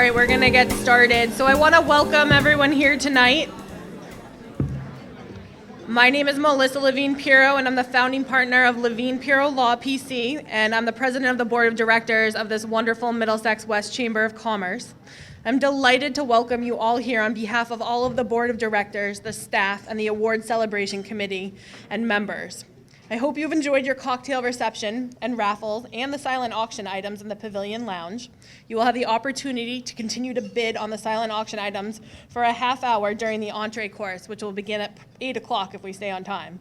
right, we're gonna get started. So I wanna welcome everyone here tonight. My name is Melissa Levine-Pirro, and I'm the founding partner of Levine-Pirro Law PC, and I'm the president of the board of directors of this wonderful Middlesex West Chamber of Commerce. I'm delighted to welcome you all here on behalf of all of the board of directors, the staff, and the award celebration committee and members. I hope you've enjoyed your cocktail reception and raffles and the silent auction items in the Pavilion Lounge. You will have the opportunity to continue to bid on the silent auction items for a half hour during the entree course, which will begin at 8 o'clock if we stay on time.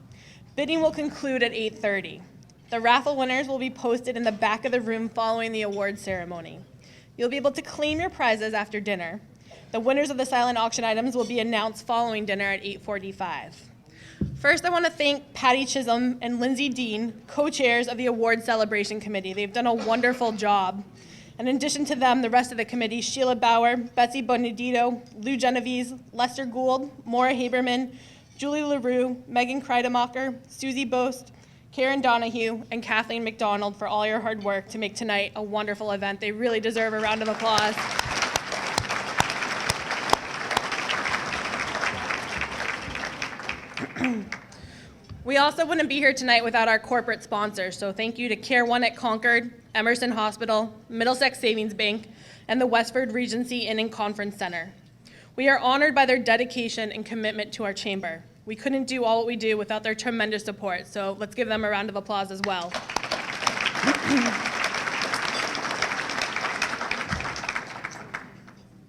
Bidding will conclude at 8:30. The raffle winners will be posted in the back of the room following the award ceremony. You'll be able to claim your prizes after dinner. The winners of the silent auction items will be announced following dinner at 8:45. First, I want to thank Patty Chisholm and Lindsay Dean, co-chairs of the Award Celebration Committee. They've done a wonderful job. And in addition to them, the rest of the committee, Sheila Bauer, Betsy Bonadito, Lou Genovese, Lester Gould, Maura Haberman, Julie LaRue, Megan Kreidemacher, Susie Boast, Karen Donahue, and Kathleen McDonald for all your hard work to make tonight a wonderful event. They really deserve a round of applause. We also wouldn't be here tonight without our corporate sponsors, so thank you to Care One at Concord, Emerson Hospital, Middlesex Savings Bank, and the Westford Regency Inn and Conference Center. We are honored by their dedication and commitment to our chamber. We couldn't do all what we do without their tremendous support, so let's give them a round of applause as well.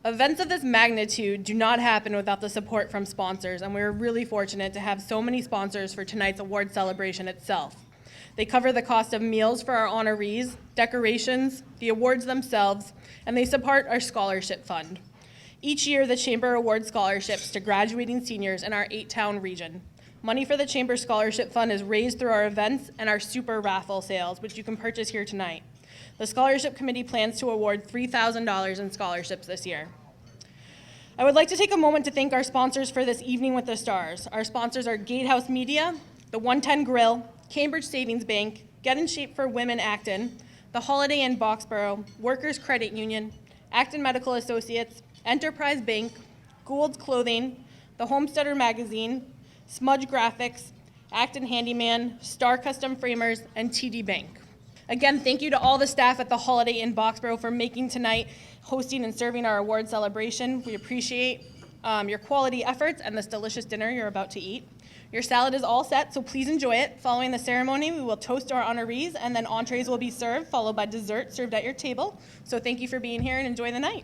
Events of this magnitude do not happen without the support from sponsors, and we're really fortunate to have so many sponsors for tonight's award celebration itself. They cover the cost of meals for our honorees, decorations, the awards themselves, and they support our scholarship fund. Each year, the Chamber awards scholarships to graduating seniors in our 8-town region. Money for the Chamber Scholarship Fund is raised through our events and our super raffle sales, which you can purchase here tonight. The Scholarship Committee plans to award $3,000 in scholarships this year. I would like to take a moment to thank our sponsors for this evening with the stars. Our sponsors are Gatehouse Media, the 110 Grill, Cambridge Savings Bank, Get in Shape for Women Acton, the Holiday Inn Boxborough, Workers Credit Union, Acton Medical Associates, Enterprise Bank, Gould's Clothing, the Homesteader Magazine, Smudge Graphics, Acton Handyman, Star Custom Framers, and TD Bank. Again, thank you to all the staff at the Holiday Inn Boxborough for making tonight, hosting and serving our award celebration. We appreciate your quality efforts and this delicious dinner you're about to eat. Your salad is all set, so please enjoy it. Following the ceremony, we will toast our honorees, and then entrees will be served, followed by dessert served at your table. So thank you for being here and enjoy the night.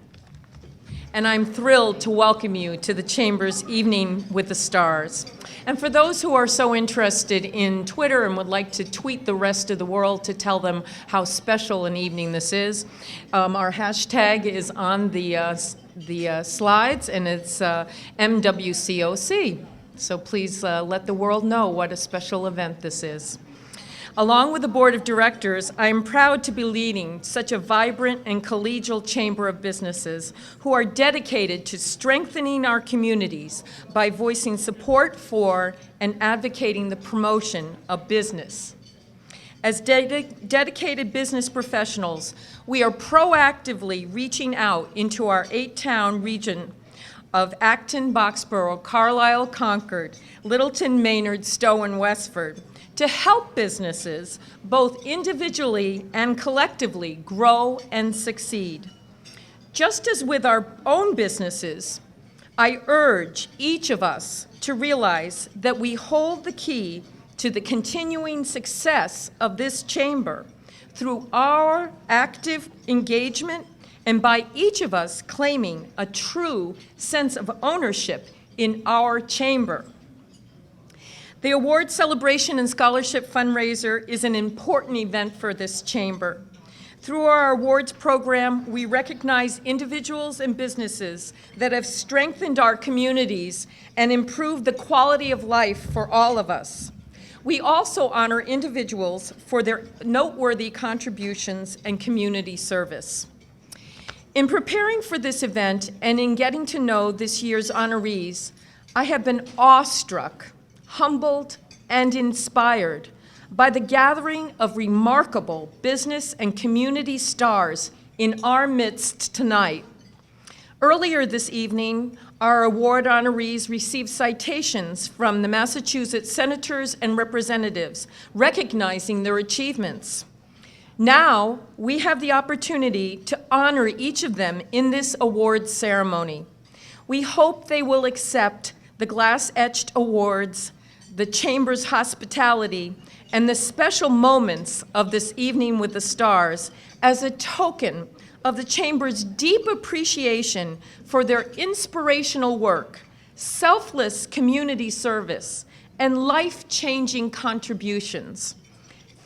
And I'm thrilled to welcome you to the Chamber's Evening with the Stars. And for those who are so interested in Twitter and would like to tweet the rest of the world to tell them how special an evening this is, our hashtag is on the slides, and it's MWCOC. So please let the world know what a special event this is. Along with the board of directors, I am proud to be leading such a vibrant and collegial chamber of businesses who are dedicated to strengthening our communities by voicing support for and advocating the promotion of business. As dedicated business professionals, we are proactively reaching out into our 8-town region of Acton, Boxborough, Carlisle, Concord, Littleton, Maynard, Stowe, and Westford, to help businesses, both individually and collectively, grow and succeed. Just as with our own businesses, I urge each of us to realize that we hold the key to the continuing success of this chamber through our active engagement and by each of us claiming a true sense of ownership in our chamber. The award celebration and scholarship fundraiser is an important event for this chamber. Through our awards program, we recognize individuals and businesses that have strengthened our communities and improved the quality of life for all of us. We also honor individuals for their noteworthy contributions and community service. In preparing for this event and in getting to know this year's honorees, I have been awestruck, humbled, and inspired by the gathering of remarkable business and community stars in our midst tonight. Earlier this evening, our award honorees received citations from the Massachusetts senators and representatives recognizing their achievements. Now, we have the opportunity to honor each of them in this awards ceremony. We hope they will accept the glass-etched awards, the Chamber's hospitality, and the special moments of this evening with the stars as a token of the Chamber's deep appreciation for their inspirational work, selfless community service, and life-changing contributions.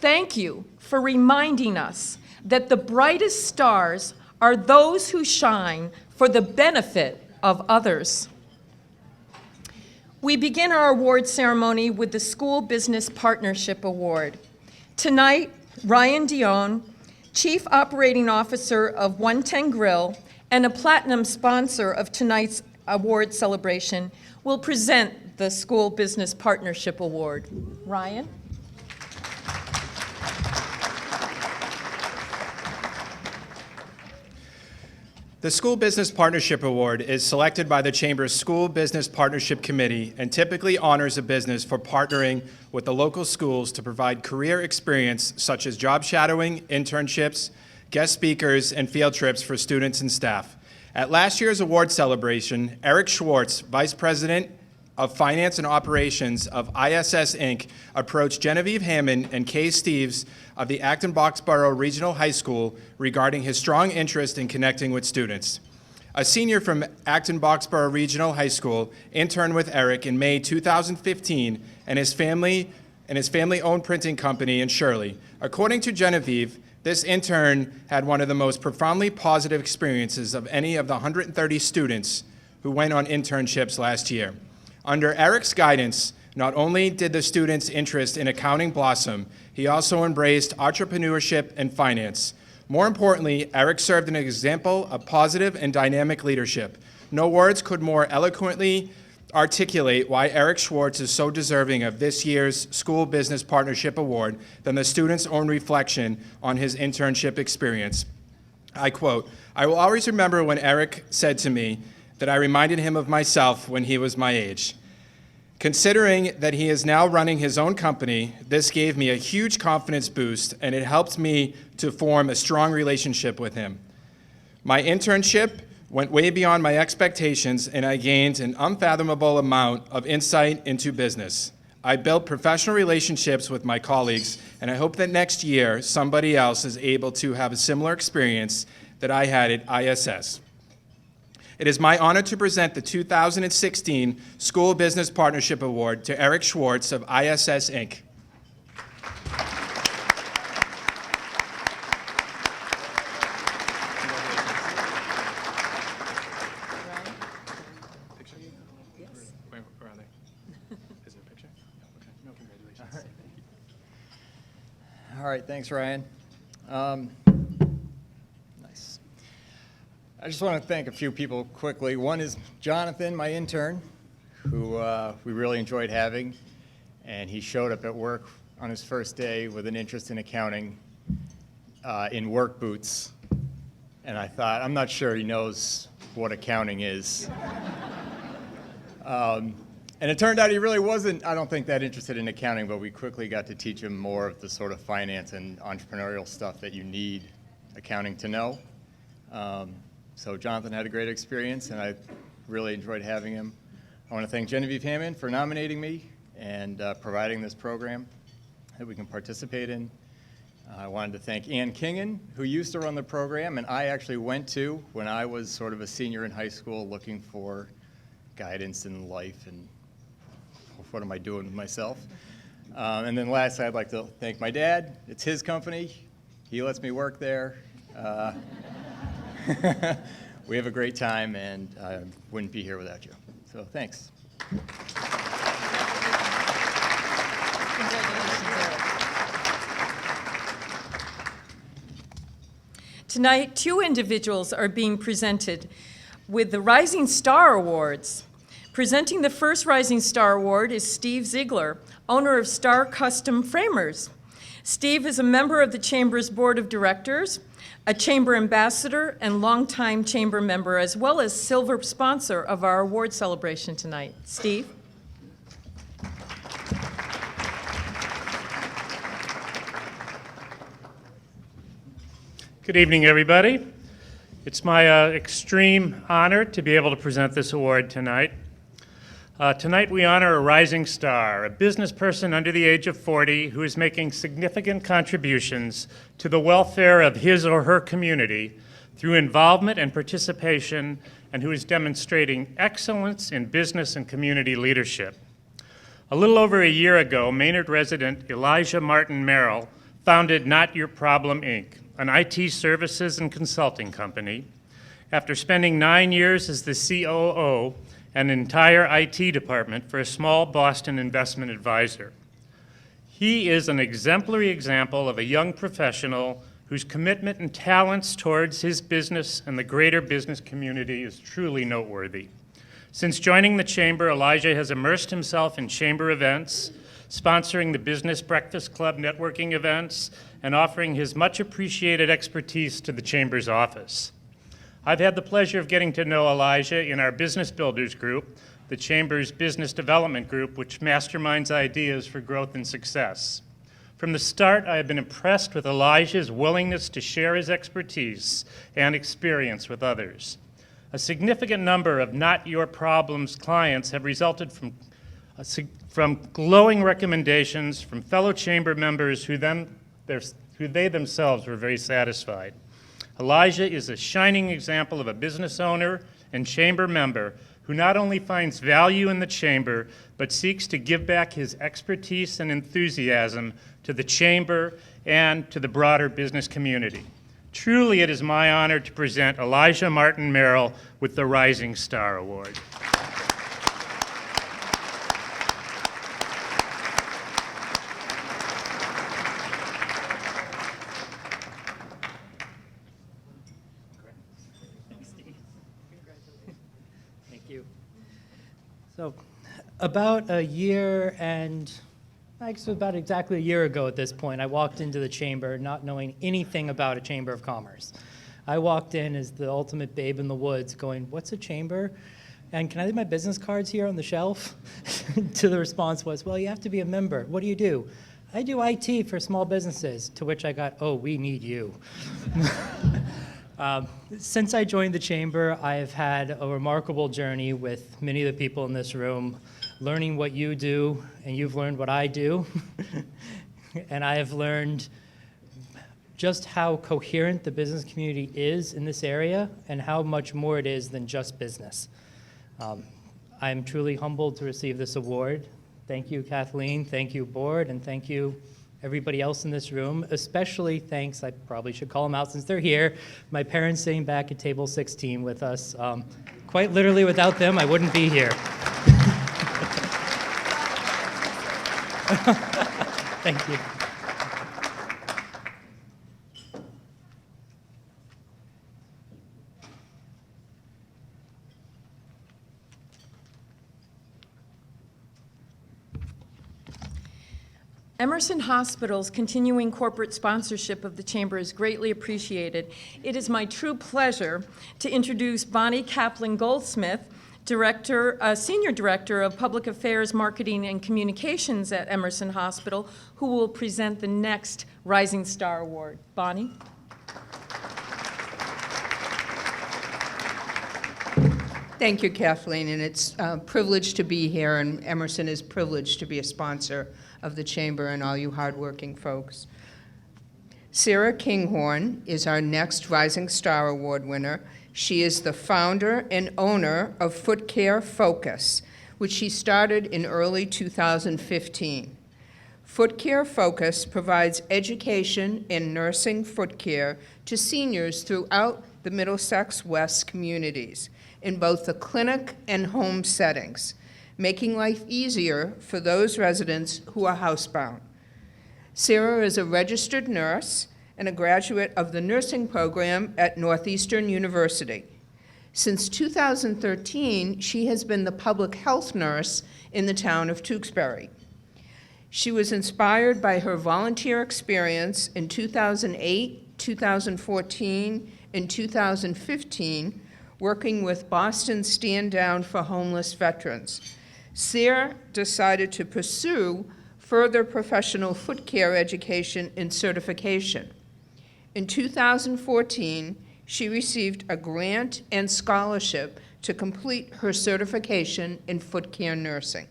Thank you for reminding us that the brightest stars are those who shine for the benefit of others. We begin our award ceremony with the School Business Partnership Award. Tonight, Ryan Dion, Chief Operating Officer of 110 Grill and a platinum sponsor of tonight's award celebration, will present the School Business Partnership Award. Ryan? The School Business Partnership Award is selected by the Chamber's School Business Partnership Committee and typically honors a business for partnering with the local schools to provide career experience such as job shadowing, internships, guest speakers, and field trips for students and staff. At last year's award celebration, Eric Schwartz, Vice President of Finance and Operations of ISS Inc., approached Genevieve Hammond and Kay Steves of the Acton Boxborough Regional High School regarding his strong interest in connecting with students. A senior from Acton Boxborough Regional High School interned with Eric in May 2015 and his family-owned printing company in Shirley. According to Genevieve, this intern had one of the most profoundly positive experiences of any of the 130 students who went on internships last year. Under Eric's guidance, not only did the students' interest in accounting blossom, he also embraced entrepreneurship and finance. More importantly, Eric served an example of positive and dynamic leadership. No words could more eloquently articulate why Eric Schwartz is so deserving of this year's School Business Partnership Award than the student's own reflection on his internship experience. I quote, "I will always remember when Eric said to me that I reminded him of myself when he was my age. Considering that he is now running his own company, this gave me a huge confidence boost, and it helped me to form a strong relationship with him. My internship went way beyond my expectations, and I gained an unfathomable amount of insight into business. I built professional relationships with my colleagues, and I hope that next year somebody else is able to have a similar experience that I had at ISS. It is my honor to present the 2016 School Business Partnership Award to Eric Schwartz of ISS Inc. Where are they? Is there a picture? Okay. No, congratulations. All right, thanks, Ryan. Nice. I just want to thank a few people quickly. One is Jonathan, my intern, who we really enjoyed having, and he showed up at work on his first day with an interest in accounting in work boots, and I thought, I'm not sure he knows what accounting is. And it turned out he really wasn't, I don't think, that interested in accounting, but we quickly got to teach him more of the sort of finance and entrepreneurial stuff that you need accounting to know. So Jonathan had a great experience, and I really enjoyed having him. I want to thank Genevieve Hammond for nominating me and providing this program that we can participate in. I wanted to thank Ann Kinghom, who used to run the program, and I actually went to when I was sort of a senior in high school looking for guidance in life and what am I doing with myself. And then lastly, I'd like to thank my dad. It's his company. He lets me work there. We have a great time, and I wouldn't be here without you. So thanks. Tonight, 2 individuals are being presented with the Rising Star Awards. Presenting the first Rising Star Award is Steve Ziegler, owner of Star Custom Framers. Steve is a member of the Chamber's Board of Directors, a Chamber Ambassador and longtime Chamber member, as well as silver sponsor of our award celebration tonight. Steve? Good evening, everybody. It's my extreme honor to be able to present this award tonight. Tonight we honor a rising star, a business person under the age of 40 who is making significant contributions to the welfare of his or her community through involvement and participation, and who is demonstrating excellence in business and community leadership. A little over a year ago, Maynard resident Elijah Martin Merrill founded Not Your Problem, Inc., an IT services and consulting company. After spending 9 years as the COO and entire IT department for a small Boston investment advisor. He is an exemplary example of a young professional whose commitment and talents towards his business and the greater business community is truly noteworthy. Since joining the Chamber, Elijah has immersed himself in Chamber events, sponsoring the Business Breakfast Club networking events, and offering his much appreciated expertise to the Chamber's office. I've had the pleasure of getting to know Elijah in our Business Builders group, the Chamber's business development group, which masterminds ideas for growth and success. From the start, I have been impressed with Elijah's willingness to share his expertise and experience with others. A significant number of Not Your Problems clients have resulted from glowing recommendations from fellow Chamber members who they themselves were very satisfied. Elijah is a shining example of a business owner and Chamber member who not only finds value in the Chamber, but seeks to give back his expertise and enthusiasm to the Chamber and to the broader business community. Truly, it is my honor to present Elijah Martin Merrill with the Rising Star Award. So about a year and, actually about exactly a year ago at this point, I walked into the Chamber not knowing anything about a Chamber of Commerce. I walked in as the ultimate babe in the woods going, what's a Chamber? And can I leave my business cards here on the shelf? To the response was, well, you have to be a member. What do you do? I do IT for small businesses, to which I got, oh, we need you. Since I joined the Chamber, I have had a remarkable journey with many of the people in this room, learning what you do, and you've learned what I do. And I have learned just how coherent the business community is in this area and how much more it is than just business. I'm truly humbled to receive this award. Thank you, Kathleen. Thank you, board, and thank you, everybody else in this room. Especially thanks, I probably should call them out since they're here, my parents sitting back at table 16 with us. Quite literally, without them, I wouldn't be here. Thank you. Emerson Hospital's continuing corporate sponsorship of the Chamber is greatly appreciated. It is my true pleasure to introduce Bonnie Kaplan-Goldsmith, Senior Director of Public Affairs, Marketing, and Communications at Emerson Hospital, who will present the next Rising Star Award. Bonnie? Thank you, Kathleen, and it's a privilege to be here, and Emerson is privileged to be a sponsor of the Chamber and all you hardworking folks. Sarah Kinghorn is our next Rising Star Award winner. She is the founder and owner of Footcare Focus, which she started in early 2015. Footcare Focus provides education in nursing foot care to seniors throughout the Middlesex West communities in both the clinic and home settings, making life easier for those residents who are housebound. Sarah is a registered nurse and a graduate of the nursing program at Northeastern University. Since 2013, she has been the public health nurse in the town of Tewksbury. She was inspired by her volunteer experience in 2008 2014, and 2015, working with Boston Stand Down for Homeless Veterans. Sarah decided to pursue further professional foot care education and certification. In 2014, she received a grant and scholarship to complete her certification in foot care nursing.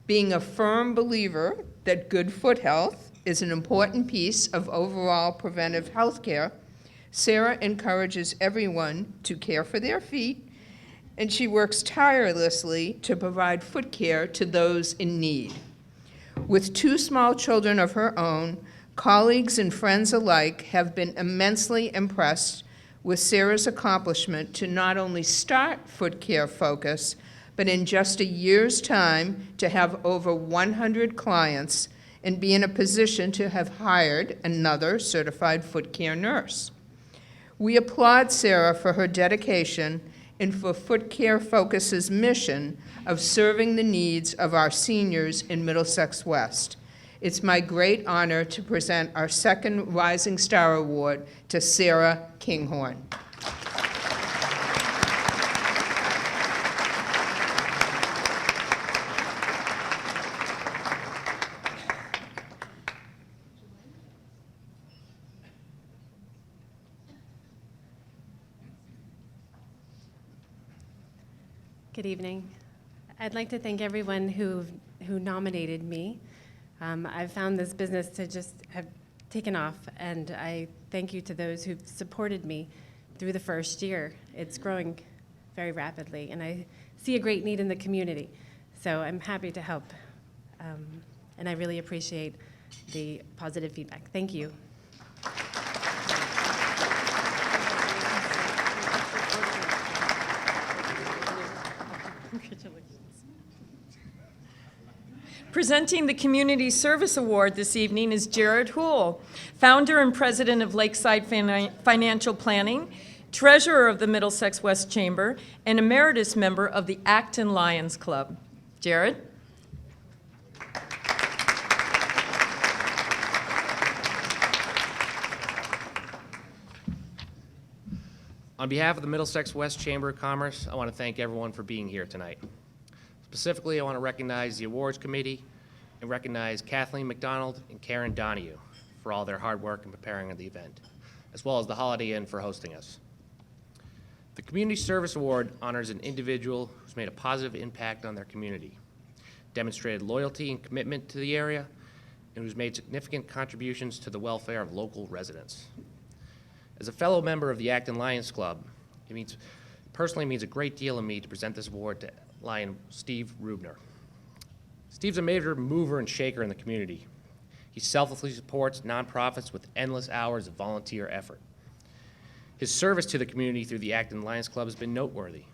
Being a firm believer that good foot health is an important piece of overall preventive health care, Sarah encourages everyone to care for their feet, and she works tirelessly to provide foot care to those in need. With 2 small children of her own, colleagues and friends alike have been immensely impressed with Sarah's accomplishment to not only start Foot Care Focus, but in just a year's time to have over 100 clients and be in a position to have hired another certified foot care nurse. We applaud Sarah for her dedication and for Foot Care Focus's mission of serving the needs of our seniors in Middlesex West. It's my great honor to present our second Rising Star Award to Sarah Kinghom. Good evening. I'd like to thank everyone who nominated me. I've found this business to just have taken off, and I thank you to those who've supported me through the first year. It's growing very rapidly, and I see a great need in the community. So I'm happy to help, and I really appreciate the positive feedback. Thank you. Presenting the Community Service Award this evening is Jared Houle, founder and president of Lakeside Financial Planning, treasurer of the Middlesex West Chamber, and emeritus member of the Acton Lions Club. Jared? On behalf of the Middlesex West Chamber of Commerce, I want to thank everyone for being here tonight. Specifically, I want to recognize the awards committee and recognize Kathleen McDonald and Karen Donahue for all their hard work in preparing the event, as well as the Holiday Inn for hosting us. The Community Service Award honors an individual who's made a positive impact on their community, demonstrated loyalty and commitment to the area, and who's made significant contributions to the welfare of local residents. As a fellow member of the Acton Lions Club, it personally means a great deal to me to present this award to Lion Steve Rubner. Steve's a major mover and shaker in the community. He selflessly supports nonprofits with endless hours of volunteer effort. His service to the community through the Acton Lions Club has been noteworthy.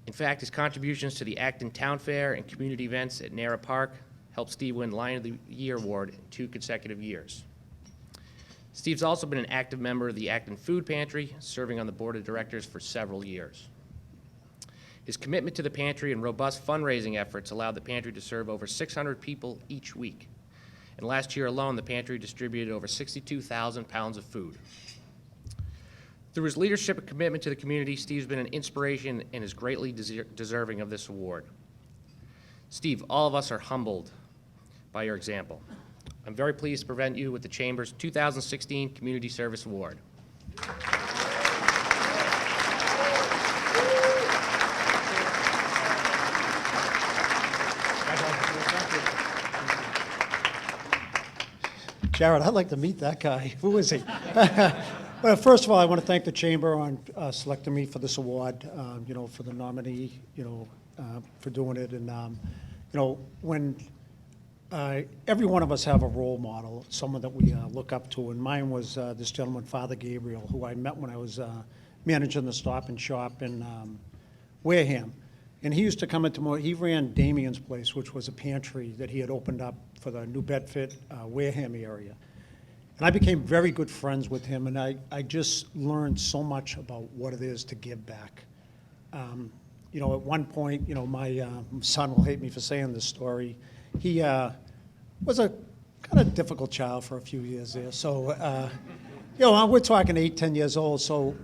In fact, his contributions to the Acton Town Fair and community events at Nara Park helped Steve win Lion of the Year award in 2 consecutive years. Steve's also been an active member of the Acton Food Pantry, serving on the board of directors for several years. His commitment to the pantry and robust fundraising efforts allowed the pantry to serve over 600 people each week. And last year alone, the pantry distributed over 62,000 pounds of food. Through his leadership and commitment to the community, Steve's been an inspiration and is greatly deserving of this award. Steve, all of us are humbled by your example. I'm very pleased to present you with the Chamber's 2016 Community Service Award. Jared, I'd like to meet that guy. Who is he? Well, first of all, I want to thank the Chamber on selecting me for this award, for the nominee, for doing it. And, when every one of us have a role model, someone that we look up to, and mine was this gentleman, Father Gabriel, who I met when I was managing the Stop and Shop in Wareham. And he used to come into he ran Damien's Place, which was a pantry that he had opened up for the New Bedford, Wareham area. And I became very good friends with him, and I just learned so much about what it is to give back. At one point, my son will hate me for saying this story. He was a kind of difficult child for a few years there. So You know, we're talking 8, 10 years old, so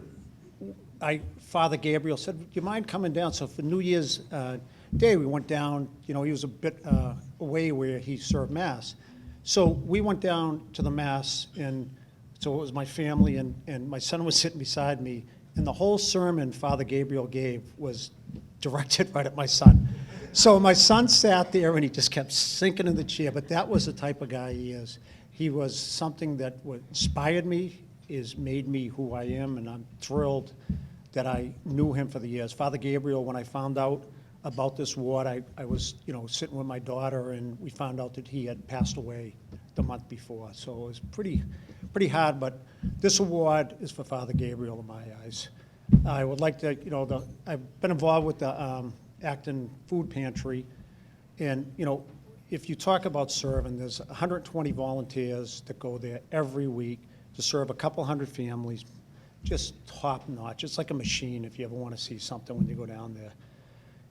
Father Gabriel said, "Do you mind coming down?" So for New Year's Day, we went down. You know, he was a bit away where he served Mass. So we went down to the Mass, and so it was my family, and my son was sitting beside me, and the whole sermon Father Gabriel gave was directed right at my son. So my son sat there, and he just kept sinking in the chair, but that was the type of guy he is. He was something that inspired me, made me who I am, and I'm thrilled that I knew him for the years. Father Gabriel, when I found out about this ward, I was, you know, sitting with my daughter, and we found out that he had passed away the month before. So it was pretty hard, but this award is for Father Gabriel in my eyes. I would like to, you know, I've been involved with the Acton Food Pantry, and, you know, if you talk about serving, there's 120 volunteers that go there every week to serve a couple hundred families, just top notch. It's like a machine if you ever want to see something when you go down there.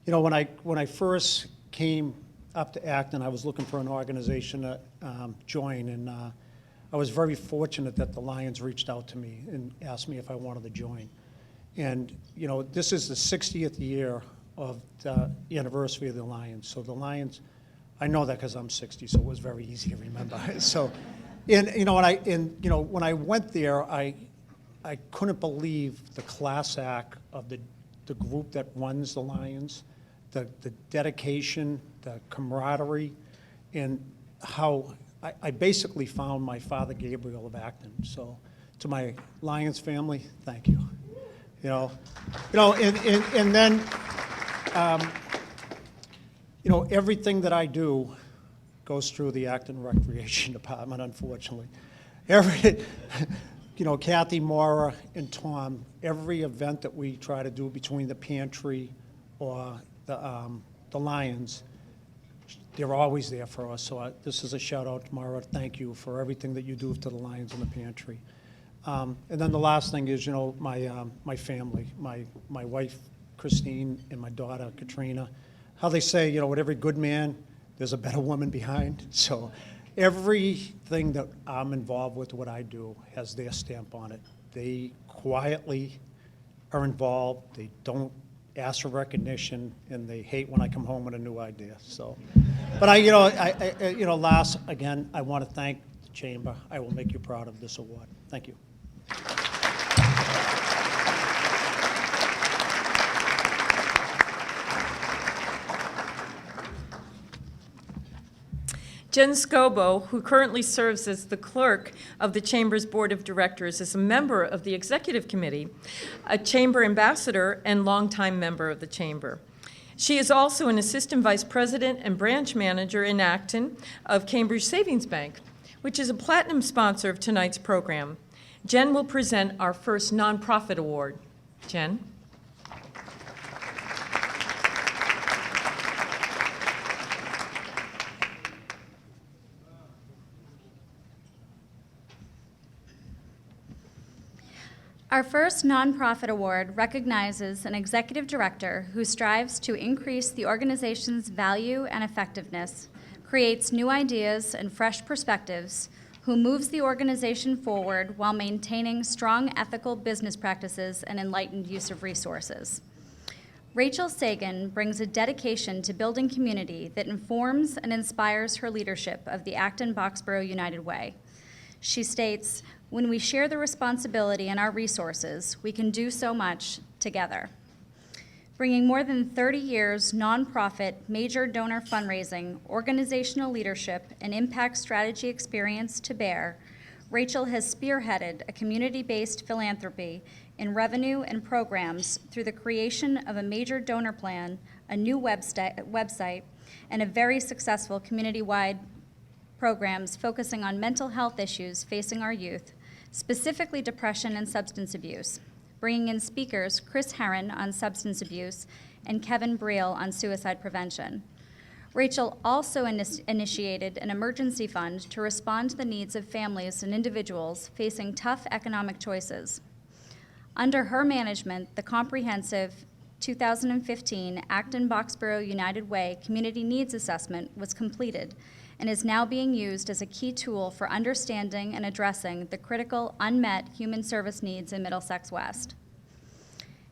You know, when I first came up to Acton, I was looking for an organization to join, and I was very fortunate that the Lions reached out to me and asked me if I wanted to join. And, you know, this is the 60th year of the anniversary of the Lions. So the Lions, I know that because I'm 60, so it was very easy to remember. So, and you know, when I went there, I couldn't believe the class act of the group that runs the Lions, the dedication, the camaraderie, and how I basically found my Father Gabriel of Acton. So, to my Lions family, thank you. And then. You know, everything that I do goes through the Acton Recreation Department, unfortunately. You know, Kathy, Maura, and Tom, every event that we try to do between the pantry or the Lions, they're always there for us. So this is a shout out to Maura. Thank you for everything that you do to the Lions in the pantry. And then the last thing is, you know, my family, my wife, Christine, and my daughter, Katrina. How they say, you know, with every good man, there's a better woman behind. So everything that I'm involved with, what I do, has their stamp on it. They quietly are involved. They don't ask for recognition, and they hate when I come home with a new idea. So, but last, again, I want to thank the Chamber. I will make you proud of this award. Thank you. Jen Scobo, who currently serves as the clerk of the Chamber's Board of Directors, is a member of the Executive Committee, a Chamber ambassador, and longtime member of the Chamber. She is also an assistant vice president and branch manager in Acton of Cambridge Savings Bank, which is a platinum sponsor of tonight's program. Jen will present our first nonprofit award. Jen? Our first nonprofit award recognizes an executive director who strives to increase the organization's value and effectiveness, creates new ideas and fresh perspectives, who moves the organization forward while maintaining strong ethical business practices and enlightened use of resources. Rachel Sagan brings a dedication to building community that informs and inspires her leadership of the Acton Boxborough United Way. She states, "When we share the responsibility and our resources, we can do so much together." Bringing more than 30 years nonprofit, major donor fundraising, organizational leadership, and impact strategy experience to bear, Rachel has spearheaded a community-based philanthropy in revenue and programs through the creation of a major donor plan, a new website, and a very successful community-wide programs focusing on mental health issues facing our youth, specifically depression and substance abuse, bringing in speakers Chris Herron on substance abuse and Kevin Briel on suicide prevention. Rachel also initiated an emergency fund to respond to the needs of families and individuals facing tough economic choices. Under her management, the comprehensive 2015 Acton Boxborough United Way Community Needs Assessment was completed, and is now being used as a key tool for understanding and addressing the critical unmet human service needs in Middlesex West.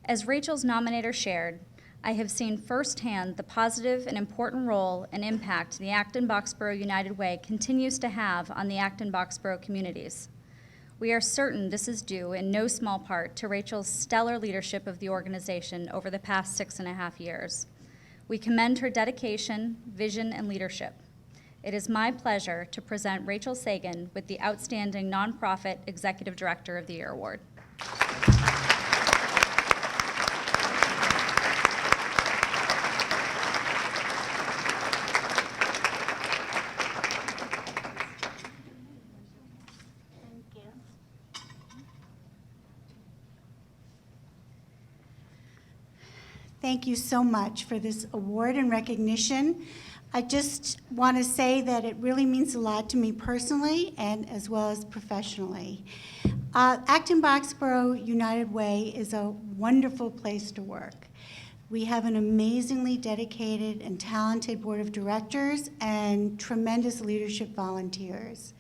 As Rachel's nominator shared, I have seen firsthand the positive and important role and impact the Acton-Boxborough United Way continues to have on the Acton-Boxborough communities. We are certain this is due in no small part to Rachel's stellar leadership of the organization over the past 6.5 years. We commend her dedication, vision, and leadership. It is my pleasure to present Rachel Sagan with the Outstanding Nonprofit Executive Director of the Year Award. Thank you so much for this award and recognition. I just want to say that it really means a lot to me personally and as well as professionally. Acton-Boxborough United Way is a wonderful place to work. We have an amazingly dedicated and talented board of directors and tremendous leadership volunteers.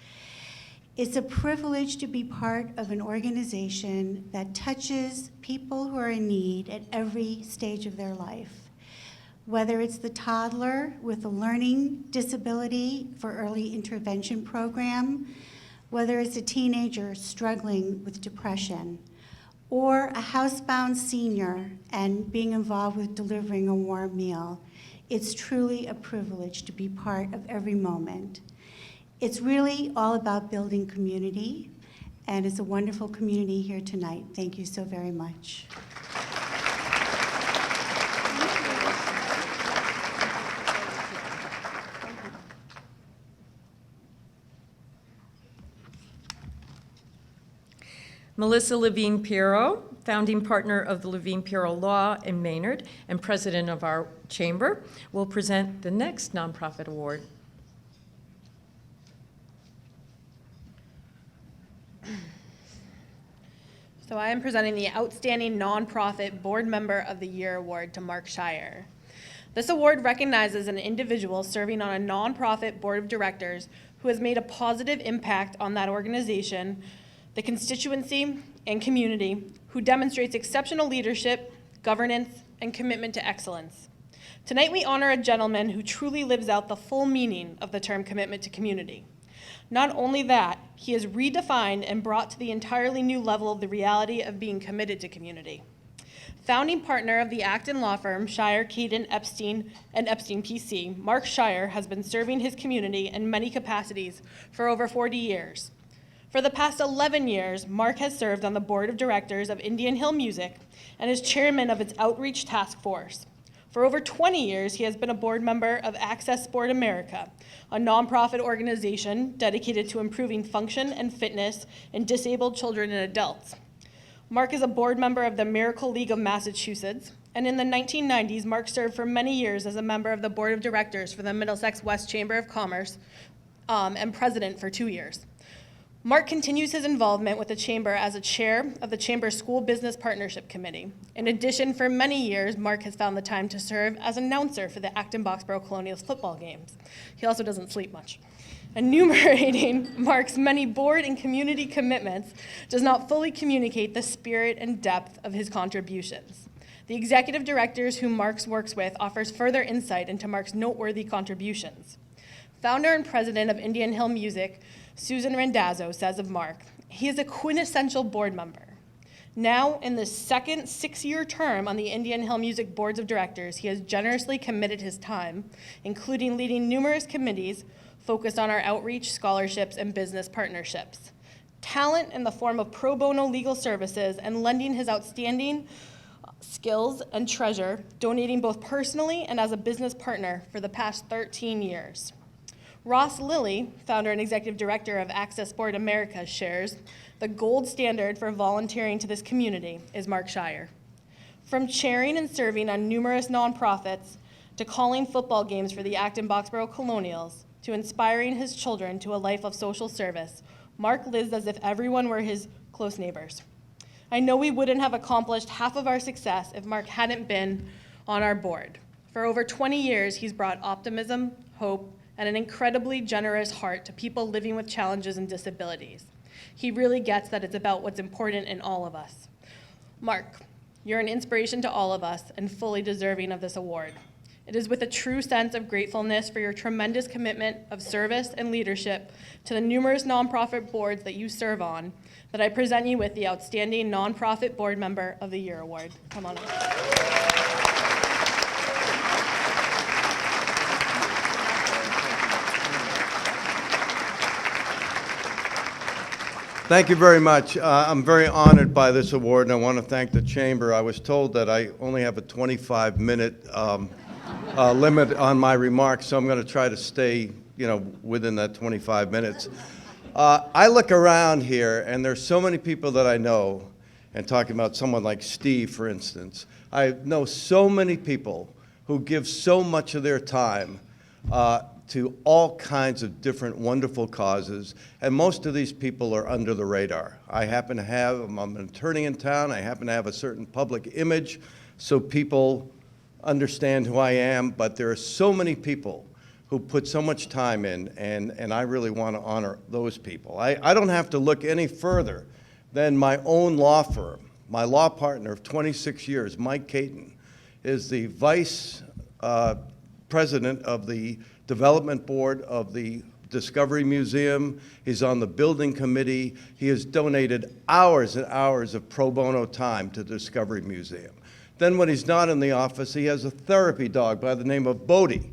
It's a privilege to be part of an organization that touches people who are in need at every stage of their life. Whether it's the toddler with a learning disability for early intervention program, whether it's a teenager struggling with depression, or a housebound senior and being involved with delivering a warm meal, it's truly a privilege to be part of every moment. It's really all about building community, and it's a wonderful community here tonight. Thank you so very much. Melissa Levine-Pirro, founding partner of the Levine-Pirro Law in Maynard and president of our chamber, will present the next nonprofit award. So I am presenting the Outstanding Nonprofit Board Member of the Year Award to Mark Scheier. This award recognizes an individual serving on a nonprofit board of directors who has made a positive impact on that organization, the constituency, and community, who demonstrates exceptional leadership, governance, and commitment to excellence. Tonight we honor a gentleman who truly lives out the full meaning of the term commitment to community. Not only that, he has redefined and brought to the entirely new level of the reality of being committed to community. Founding partner of the Acton law firm, Scheier, Caden, Epstein, and Epstein PC, Mark Scheier has been serving his community in many capacities for over 40 years. For the past 11 years, Mark has served on the board of directors of Indian Hill Music and is chairman of its outreach task force. For over 20 years, he has been a board member of Access Sport America, a nonprofit organization dedicated to improving function and fitness in disabled children and adults. Mark is a board member of the Miracle League of Massachusetts, and in the 1990s, Mark served for many years as a member of the board of directors for the Middlesex West Chamber of Commerce and president for 2 years. Mark continues his involvement with the Chamber as a chair of the Chamber's School Business Partnership Committee. In addition, for many years, Mark has found the time to serve as announcer for the Acton-Boxborough Colonials football games. He also doesn't sleep much. Enumerating Mark's many board and community commitments does not fully communicate the spirit and depth of his contributions. The executive directors whom Mark works with offers further insight into Mark's noteworthy contributions. Founder and president of Indian Hill Music, Susan Randazzo, says of Mark, he is a quintessential board member. Now, in the second 6-year term on the Indian Hill Music Boards of Directors, he has generously committed his time, including leading numerous committees focused on our outreach, scholarships, and business partnerships. Talent in the form of pro bono legal services and lending his outstanding skills and treasure, donating both personally and as a business partner for the past 13 years. Ross Lilly, founder and executive director of Access Sport America, shares, the gold standard for volunteering to this community is Mark Scheier. From chairing and serving on numerous nonprofits, to calling football games for the Acton-Boxborough Colonials, to inspiring his children to a life of social service, Mark lives as if everyone were his close neighbors. I know we wouldn't have accomplished half of our success if Mark hadn't been on our board. For over 20 years, he's brought optimism, hope, and an incredibly generous heart to people living with challenges and disabilities. He really gets that it's about what's important in all of us. Mark, you're an inspiration to all of us and fully deserving of this award. It is with a true sense of gratefulness for your tremendous commitment of service and leadership to the numerous nonprofit boards that you serve on that I present you with the Outstanding Nonprofit Board Member of the Year Award. Come on up. Thank you very much. I'm very honored by this award, and I want to thank the Chamber. I was told that I only have a 25-minute limit on my remarks, so I'm going to try to stay, within that 25 minutes. I look around here, and there's so many people that I know, and talking about someone like Steve, for instance. I know so many people who give so much of their time to all kinds of different wonderful causes, and most of these people are under the radar. I happen to have, I'm an attorney in town, I happen to have a certain public image, so people understand who I am, but there are so many people who put so much time in, and I really want to honor those people. I don't have to look any further than my own law firm. My law partner of 26 years, Mike Caton, is the vice president of the Development Board of the Discovery Museum. He's on the building committee. He has donated hours and hours of pro bono time to the Discovery Museum. Then when he's not in the office, he has a therapy dog by the name of Bodie,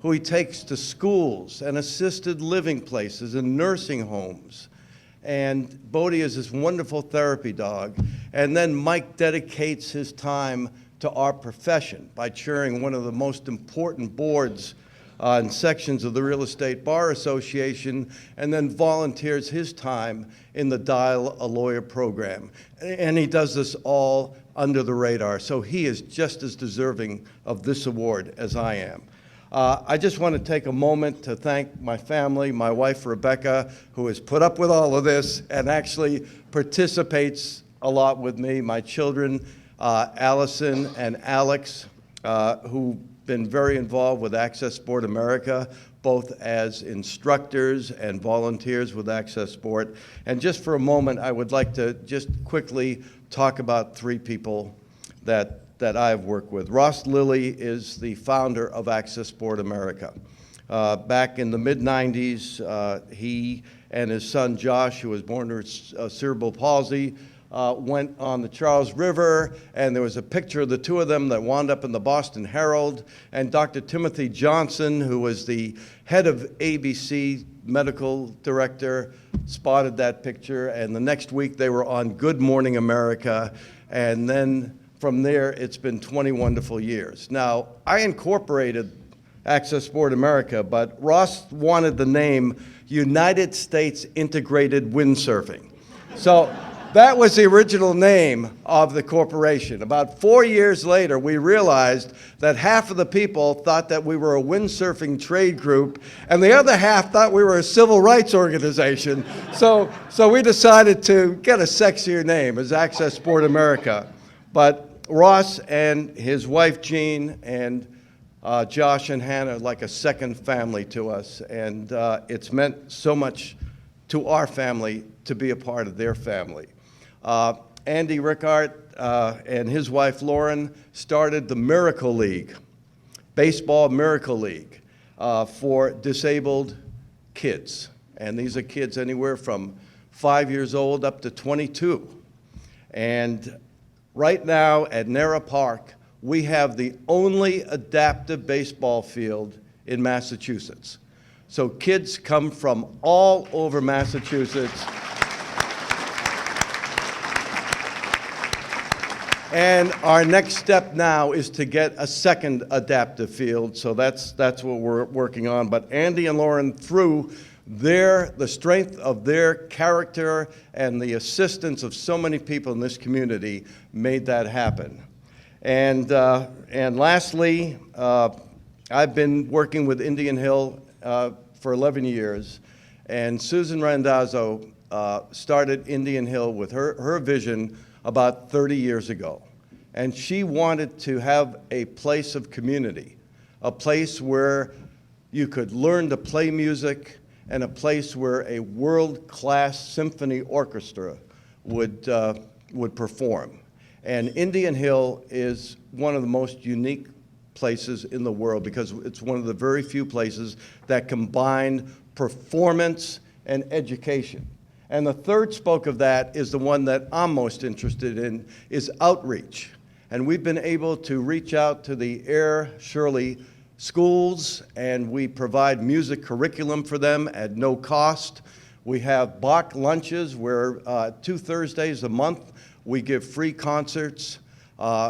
who he takes to schools and assisted living places and nursing homes. And Bodie is this wonderful therapy dog. And then Mike dedicates his time to our profession by chairing one of the most important boards and sections of the Real Estate Bar Association, and then volunteers his time in the Dial a Lawyer program. And he does this all under the radar, so he is just as deserving of this award as I am. I just want to take a moment to thank my family, my wife Rebecca, who has put up with all of this and actually participates a lot with me, my children, Allison and Alex, who've been very involved with Access Sport America, both as instructors and volunteers with Access Sport. And just for a moment, I would like to just quickly talk about three people that I've worked with. Ross Lilly is the founder of Access Sport America. Back in the mid-90s, he and his son Josh, who was born with cerebral palsy, went on the Charles River, and there was a picture of the two of them that wound up in the Boston Herald, and Dr. Timothy Johnson, who was the head of ABC medical director, spotted that picture, and the next week they were on Good Morning America, and then from there it's been 20 wonderful years. Now, I incorporated Access Sport America, but Ross wanted the name United States Integrated Windsurfing. So that was the original name of the corporation. About 4 years later, we realized that half of the people thought that we were a windsurfing trade group, and the other half thought we were a civil rights organization. So we decided to get a sexier name as Access Sport America. But Ross and his wife Jean and Josh and Hannah are like a second family to us, and it's meant so much to our family to be a part of their family. Andy Rickard and his wife Lauren started the Miracle League, Baseball Miracle League, for disabled kids. And these are kids anywhere from 5 years old up to 22. And right now at Nara Park, we have the only adaptive baseball field in Massachusetts. So kids come from all over Massachusetts. And our next step now is to get a second adaptive field, so that's what we're working on. But Andy and Lauren, through the strength of their character and the assistance of so many people in this community, made that happen. And lastly, I've been working with Indian Hill for 11 years, and Susan Randazzo started Indian Hill with her vision about 30 years ago. And she wanted to have a place of community, a place where you could learn to play music, and a place where a world-class symphony orchestra would perform. And Indian Hill is one of the most unique places in the world because it's one of the very few places that combine performance and education. And the third spoke of that is the one that I'm most interested in, is outreach. And we've been able to reach out to the Air Shirley schools, and we provide music curriculum for them at no cost. We have Bach lunches where 2 Thursdays a month we give free concerts.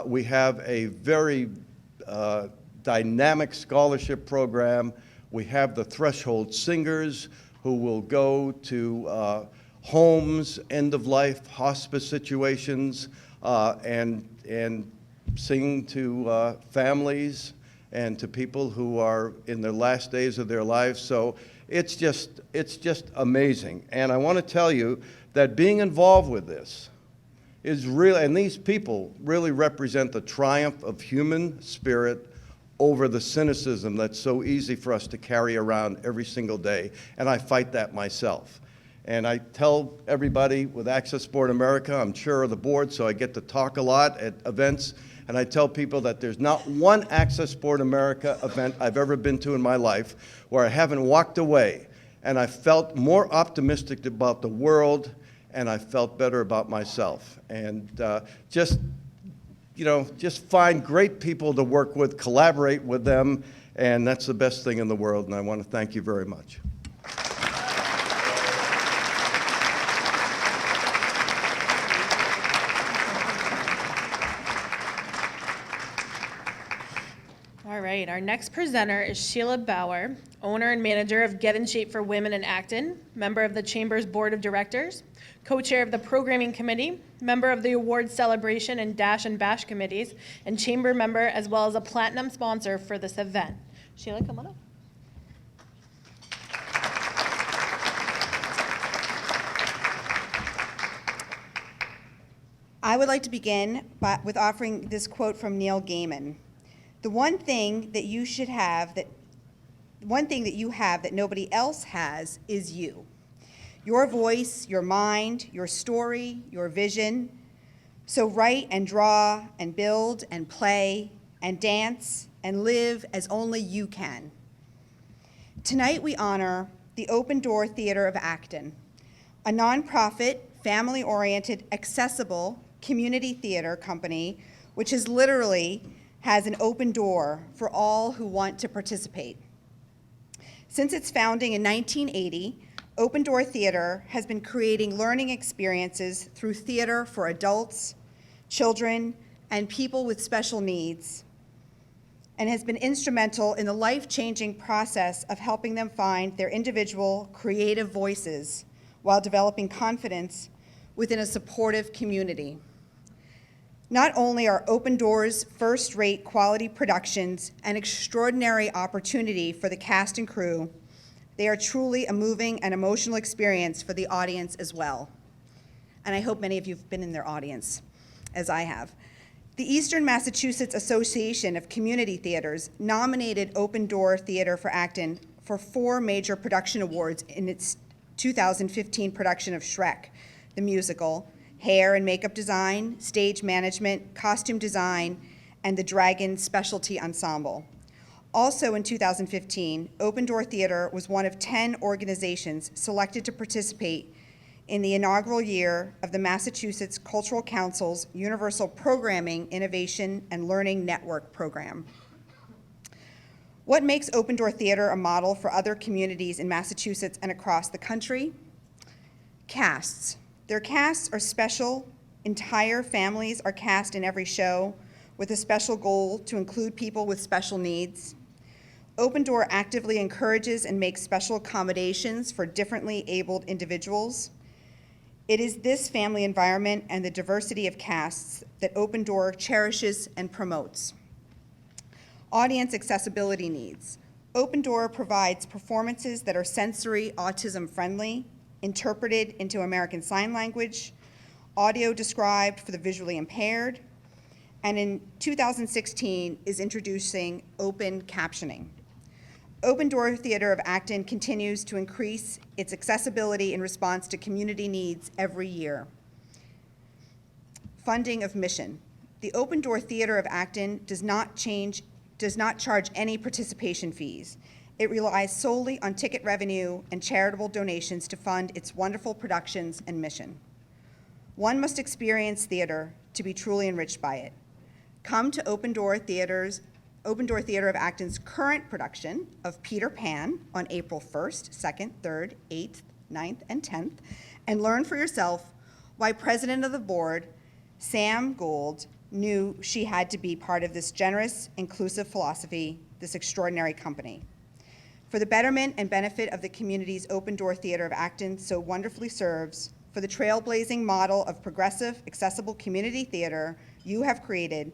We have a very dynamic scholarship program. We have the Threshold Singers who will go to homes, end-of-life hospice situations, and sing to families and to people who are in the last days of their lives. So it's just amazing. And I want to tell you that being involved with this is real, and these people really represent the triumph of human spirit over the cynicism that's so easy for us to carry around every single day. And I fight that myself. And I tell everybody with Access Sport America, I'm chair of the board, so I get to talk a lot at events, and I tell people that there's not one Access Sport America event I've ever been to in my life where I haven't walked away and I felt more optimistic about the world and I felt better about myself. And just find great people to work with, collaborate with them, and that's the best thing in the world, and I want to thank you very much. All right, our next presenter is Sheila Bauer, owner and manager of Get in Shape for Women in Acton, member of the Chamber's Board of Directors, co-chair of the Programming Committee, member of the Awards Celebration and Dash and Bash committees, and chamber member as well as a platinum sponsor for this event. Sheila, come on up. I would like to begin with offering this quote from Neil Gaiman. The one thing that you have that nobody else has is you. Your voice, your mind, your story, your vision. So write and draw and build and play and dance and live as only you can. Tonight we honor the Open Door Theater of Acton, a nonprofit, family-oriented, accessible community theater company which has an open door for all who want to participate. Since its founding in 1980, Open Door Theater has been creating learning experiences through theater for adults, children, and people with special needs, and has been instrumental in the life-changing process of helping them find their individual creative voices while developing confidence within a supportive community. Not only are Open Doors first-rate quality productions an extraordinary opportunity for the cast and crew, they are truly a moving and emotional experience for the audience as well. And I hope many of you have been in their audience, as I have. The Eastern Massachusetts Association of Community Theaters nominated Open Door Theater for Acton for 4 major production awards in its 2015 production of Shrek, the musical, hair and makeup design, stage management, costume design, and the Dragon Specialty Ensemble. Also in 2015, Open Door Theater was one of 10 organizations selected to participate in the inaugural year of the Massachusetts Cultural Council's Universal Programming, Innovation, and Learning Network program. What makes Open Door Theater a model for other communities in Massachusetts and across the country? Casts. Their casts are special. Entire families are cast in every show with a special goal to include people with special needs. Open Door actively encourages and makes special accommodations for differently abled individuals. It is this family environment and the diversity of casts that Open Door cherishes and promotes. Audience accessibility needs. Open Door provides performances that are sensory autism friendly, interpreted into American Sign Language, audio described for the visually impaired, and in 2016 is introducing open captioning. Open Door Theater of Acton continues to increase its accessibility in response to community needs every year. Funding of mission. The Open Door Theater of Acton does not charge any participation fees. It relies solely on ticket revenue and charitable donations to fund its wonderful productions and mission. One must experience theater to be truly enriched by it. Come to Open Door Theater of Acton's current production of Peter Pan on April 1st, 2nd, 3rd, 8th, 9th, and 10th, and learn for yourself why President of the Board, Sam Gould, knew she had to be part of this generous, inclusive philosophy, this extraordinary company. For the betterment and benefit of the community's Open Door Theater of Acton so wonderfully serves, for the trailblazing model of progressive, accessible community theater you have created,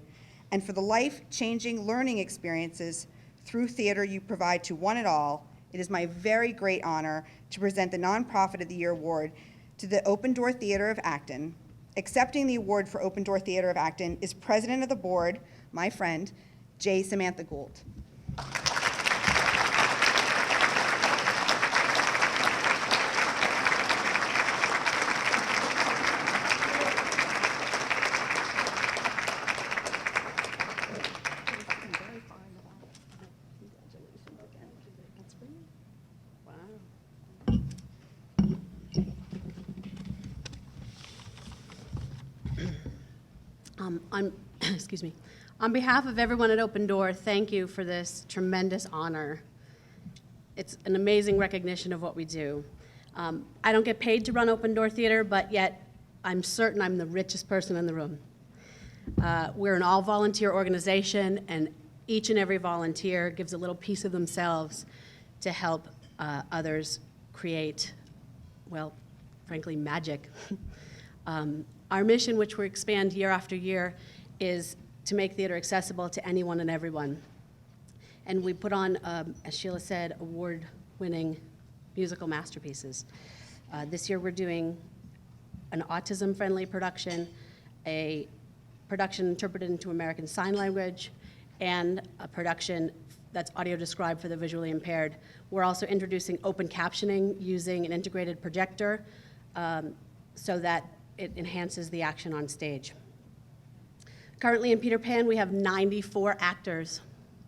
and for the life-changing learning experiences through theater you provide to one and all, it is my very great honor to present the Nonprofit of the Year Award to the Open Door Theater of Acton. Accepting the award for Open Door Theater of Acton is President of the Board, my friend, Samantha Gould. Excuse me. On behalf of everyone at Open Door, thank you for this tremendous honor. It's an amazing recognition of what we do. I don't get paid to run Open Door Theater, but yet I'm certain I'm the richest person in the room. We're an all-volunteer organization, and each and every volunteer gives a little piece of themselves to help others create, well, frankly, magic. Our mission, which we expand year after year, is to make theater accessible to anyone and everyone. And we put on, as Sheila said, award-winning musical masterpieces. This year we're doing an autism-friendly production, a production interpreted into American Sign Language, and a production that's audio described for the visually impaired. We're also introducing open captioning using an integrated projector so that it enhances the action on stage. Currently in Peter Pan, we have 94 actors,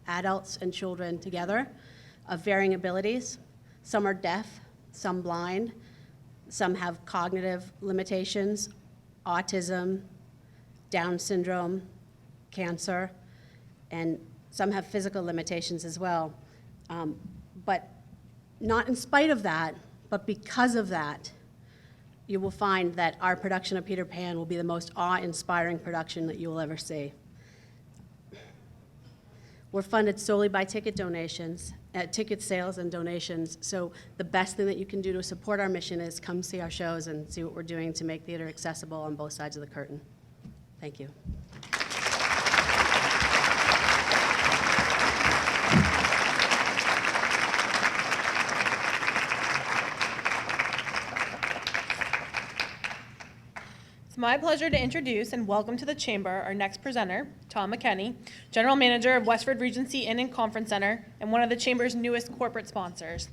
adults and children together, of varying abilities. Some are deaf, some blind, some have cognitive limitations, autism, Down syndrome, cancer, and some have physical limitations as well. But not in spite of that, but because of that, you will find that our production of Peter Pan will be the most awe-inspiring production that you will ever see. We're funded solely by ticket donations, ticket sales and donations, so the best thing that you can do to support our mission is come see our shows and see what we're doing to make theater accessible on both sides of the curtain. Thank you. It's my pleasure to introduce and welcome to the Chamber our next presenter, Tom McKenney, General Manager of Westford Regency Inn and Conference Center, and one of the Chamber's newest corporate sponsors.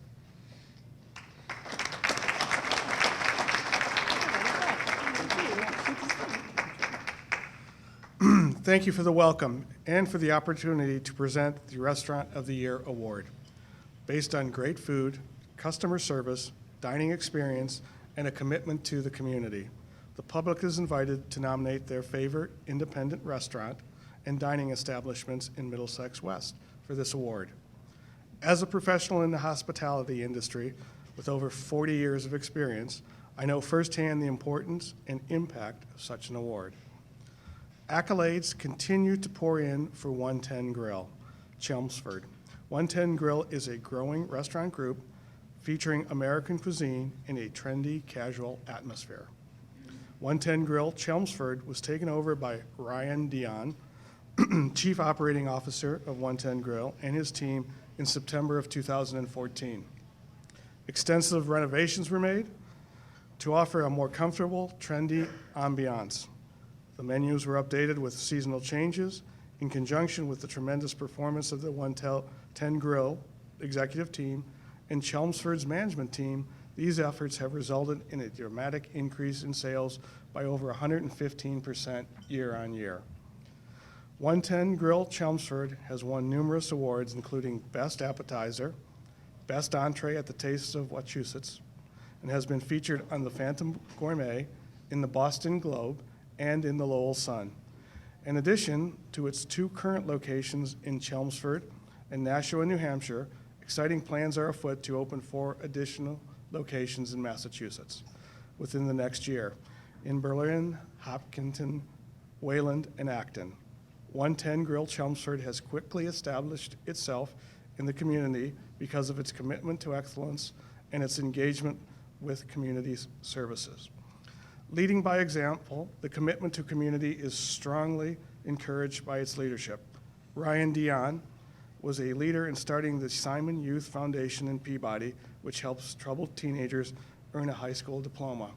Thank you for the welcome and for the opportunity to present the Restaurant of the Year Award. Based on great food, customer service, dining experience, and a commitment to the community, the public is invited to nominate their favorite independent restaurant and dining establishments in Middlesex West for this award. As a professional in the hospitality industry with over 40 years of experience, I know firsthand the importance and impact of such an award. Accolades continue to pour in for 110 Grill, Chelmsford. 110 Grill is a growing restaurant group featuring American cuisine in a trendy, casual atmosphere. 110 Grill, Chelmsford was taken over by Ryan Dion, Chief Operating Officer of 110 Grill, and his team in September of 2014. Extensive renovations were made to offer a more comfortable, trendy ambiance. The menus were updated with seasonal changes in conjunction with the tremendous performance of the 110 Grill executive team and Chelmsford's management team, these efforts have resulted in a dramatic increase in sales by over 115% year on year. 110 Grill Chelmsford has won numerous awards, including Best Appetizer, Best Entree at the Taste of Wachusett, and has been featured on the Phantom Gourmet, in the Boston Globe, and in the Lowell Sun. In addition to its 2 current locations in Chelmsford and Nashua, New Hampshire, exciting plans are afoot to open 4 additional locations in Massachusetts within the next year, in Berlin, Hopkinton, Wayland, and Acton. 110 Grill Chelmsford has quickly established itself in the community because of its commitment to excellence and its engagement with community services. Leading by example, the commitment to community is strongly encouraged by its leadership. Ryan Dion was a leader in starting the Simon Youth Foundation in Peabody, which helps troubled teenagers earn a high school diploma.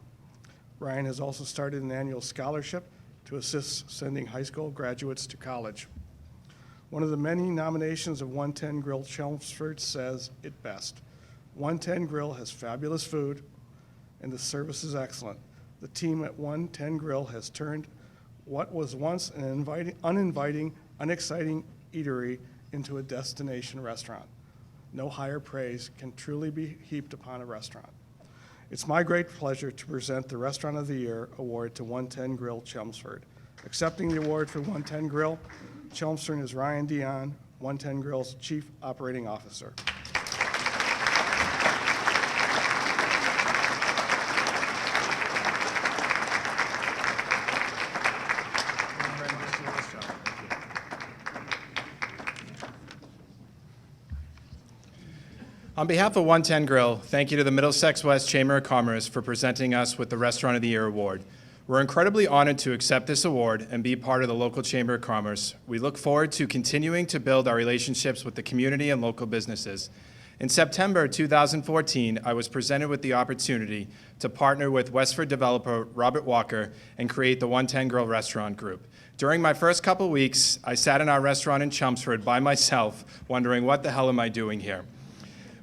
Ryan has also started an annual scholarship to assist sending high school graduates to college. One of the many nominations of 110 Grill Chelmsford says it best. 110 Grill has fabulous food, and the service is excellent. The team at 110 Grill has turned what was once an uninviting, unexciting eatery into a destination restaurant. No higher praise can truly be heaped upon a restaurant. It's my great pleasure to present the Restaurant of the Year award to 110 Grill Chelmsford. Accepting the award for 110 Grill Chelmsford is Ryan Dion, 110 Grill's Chief Operating Officer. On behalf of 110 Grill, thank you to the Middlesex West Chamber of Commerce for presenting us with the Restaurant of the Year award. We're incredibly honored to accept this award and be part of the local Chamber of Commerce. We look forward to continuing to build our relationships with the community and local businesses. In September 2014, I was presented with the opportunity to partner with Westford developer Robert Walker and create the 110 Grill Restaurant Group. During my first couple weeks, I sat in our restaurant in Chelmsford by myself, wondering what the hell am I doing here?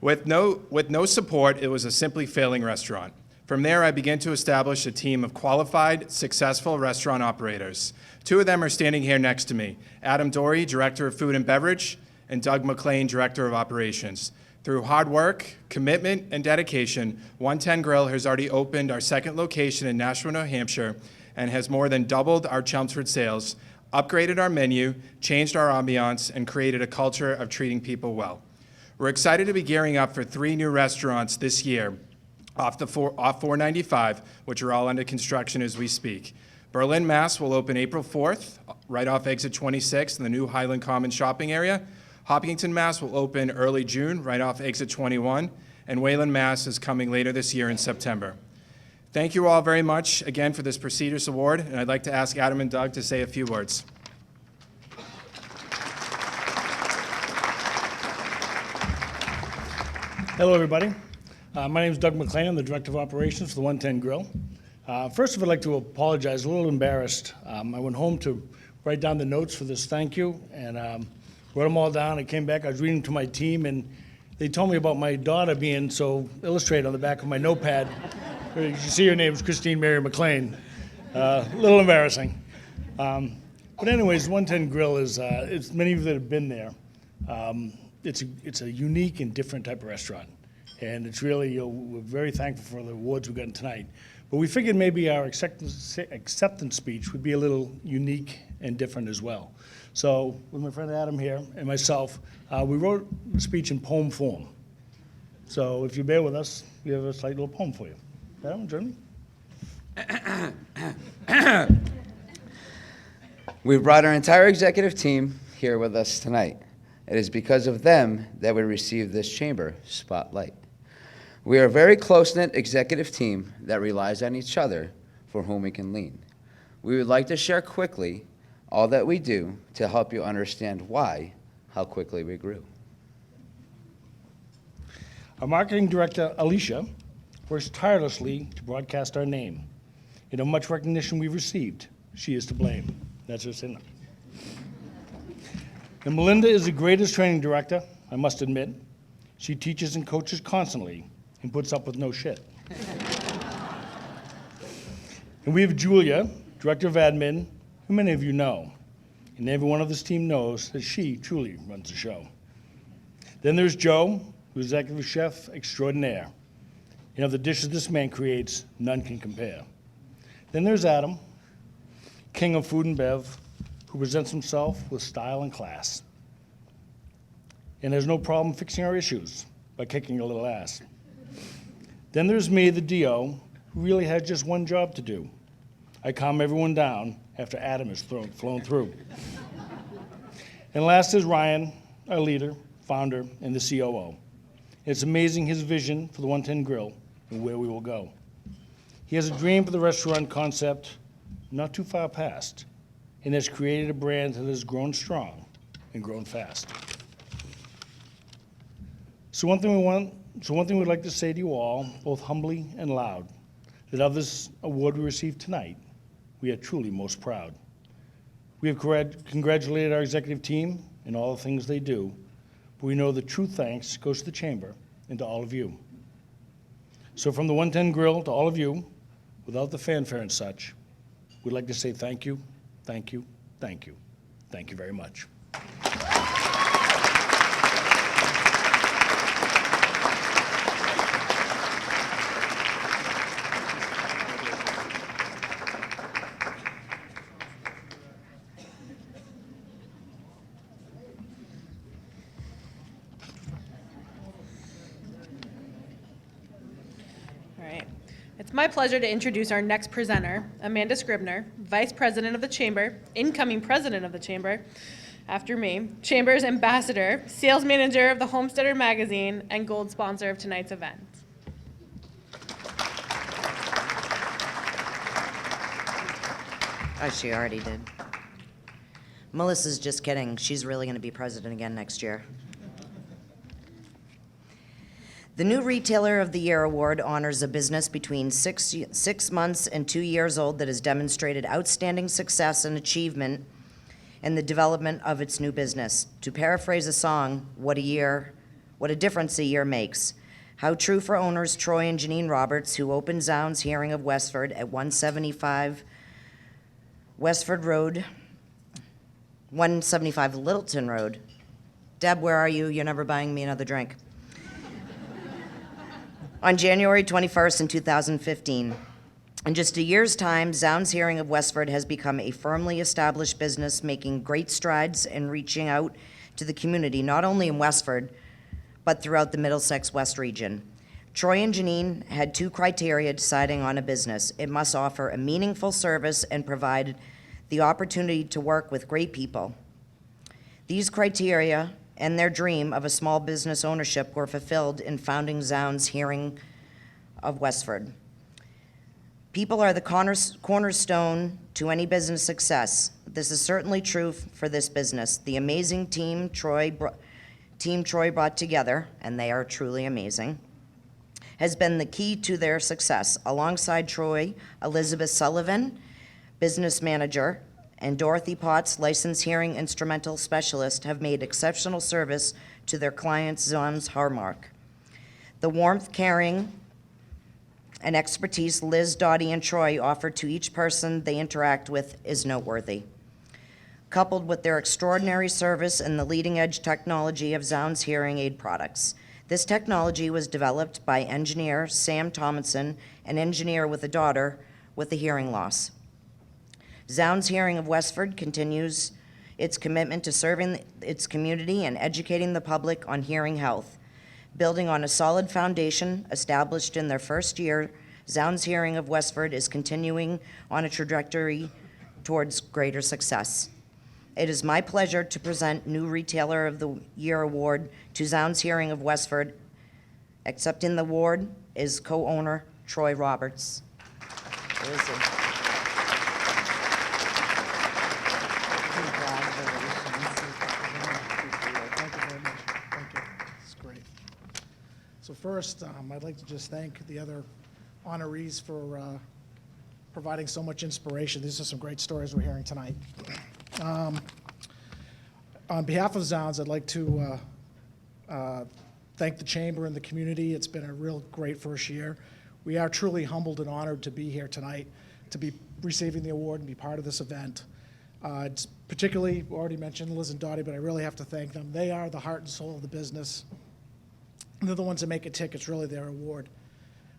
With no support, it was a simply failing restaurant. From there, I began to establish a team of qualified, successful restaurant operators. 2 of them are standing here next to me, Adam Dory, Director of Food and Beverage, and Doug McLean, Director of Operations. Through hard work, commitment, and dedication, 110 Grill has already opened our 2nd location in Nashua, New Hampshire, and has more than doubled our Chelmsford sales, upgraded our menu, changed our ambiance, and created a culture of treating people well. We're excited to be gearing up for 3 new restaurants this year off 495, which are all under construction as we speak. Berlin, Mass. Will open April 4th, right off exit 26 in the new Highland Common shopping area. Hopkinton, Mass. Will open early June, right off exit 21. And Wayland, Mass. is coming later this year in September. Thank you all very much again for this prestigious award, and I'd like to ask Adam and Doug to say a few words. Hello, everybody. My name is Doug McLean. I'm the Director of Operations for the 110 Grill. First of all, I'd like to apologize. A little embarrassed. I went home to write down the notes for this thank you, and wrote them all down. I came back. I was reading to my team, and they told me about my daughter being so illustrated on the back of my notepad. You can see her name is Christine Mary McLean. A little embarrassing. But anyways, 110 Grill is, it's many of you that have been there. It's a unique and different type of restaurant. And it's really, we're very thankful for the awards we've gotten tonight. But we figured maybe our acceptance speech would be a little unique and different as well. So with my friend Adam here and myself, we wrote the speech in poem form. So if you bear with us, we have a slight little poem for you. Adam, join me. We've brought our entire executive team here with us tonight. It is because of them that we received this chamber spotlight. We are a very close-knit executive team that relies on each other for whom we can lean. We would like to share quickly all that we do to help you understand how quickly we grew. Our marketing director, Alicia, works tirelessly to broadcast our name. In how much recognition we've received, she is to blame. That's her sin. And Melinda is the greatest training director, I must admit. She teaches and coaches constantly and puts up with no shit. And we have Julia, Director of Admin, who many of you know. And every one of this team knows that she truly runs the show. Then there's Joe, who's Executive Chef Extraordinaire. And of the dishes this man creates, none can compare. Then there's Adam, King of Food and Bev, who presents himself with style and class. And there's no problem fixing our issues by kicking a little ass. Then there's me, the DO, who really had just one job to do. I calm everyone down after Adam is flown through. And last is Ryan, our leader, founder, and the COO. It's amazing his vision for the 110 Grill and where we will go. He has a dream for the restaurant concept not too far past, and has created a brand that has grown strong and grown fast. So one thing we'd like to say to you all, both humbly and loud, that of this award we received tonight, we are truly most proud. We have congratulated our executive team in all the things they do, but we know the true thanks goes to the Chamber and to all of you. So from the 110 Grill to all of you, without the fanfare and such, we'd like to say thank you, thank you, thank you. Thank you very much. It's my pleasure to introduce our next presenter, Amanda Scribner, Vice President of the Chamber, incoming President of the Chamber, after me, Chamber's Ambassador, Sales Manager of the Homesteader Magazine, and Gould sponsor of tonight's event. Oh, she already did. Melissa's just kidding. She's really going to be president again next year. The New Retailer of the Year award honors a business between 6 months and 2 years old that has demonstrated outstanding success and achievement in the development of its new business. To paraphrase a song, what a difference a year makes. How true for owners Troy and Janine Roberts, who opened Zounds Hearing of Westford at 175 Westford Road, 175 Littleton Road. Deb, where are you? You're never buying me another drink. On January 21st in 2015. In just a year's time, Zounds Hearing of Westford has become a firmly established business, making great strides in reaching out to the community, not only in Westford, but throughout the Middlesex West region. Troy and Janine had 2 criteria deciding on a business. It must offer a meaningful service and provide the opportunity to work with great people. These criteria and their dream of a small business ownership were fulfilled in founding Zounds Hearing of Westford. People are the cornerstone to any business success. This is certainly true for this business. The amazing team Troy brought together, and they are truly amazing, has been the key to their success. Alongside Troy, Elizabeth Sullivan, business manager, and Dorothy Potts, licensed hearing instrumental specialist, have made exceptional service to their clients' Zounds hallmark. The warmth, caring, and expertise Liz, Dottie, and Troy offer to each person they interact with is noteworthy. Coupled with their extraordinary service and the leading-edge technology of Zounds hearing aid products. This technology was developed by engineer Sam Thomason, an engineer with a daughter with a hearing loss. Zounds Hearing of Westford continues its commitment to serving its community and educating the public on hearing health. Building on a solid foundation established in their first year, Zounds Hearing of Westford is continuing on a trajectory towards greater success. It is my pleasure to present New Retailer of the Year award to Zounds Hearing of Westford. Accepting the award is co-owner Troy Roberts. Where is he? So first, I'd like to just thank the other honorees for providing so much inspiration. These are some great stories we're hearing tonight. On behalf of Zounds, I'd like to thank the Chamber and the community. It's been a real great first year. We are truly humbled and honored to be here tonight, to be receiving the award and be part of this event. It's particularly, already mentioned Liz and Dottie, but I really have to thank them. They are the heart and soul of the business. They're the ones that make it tick. It's really their award.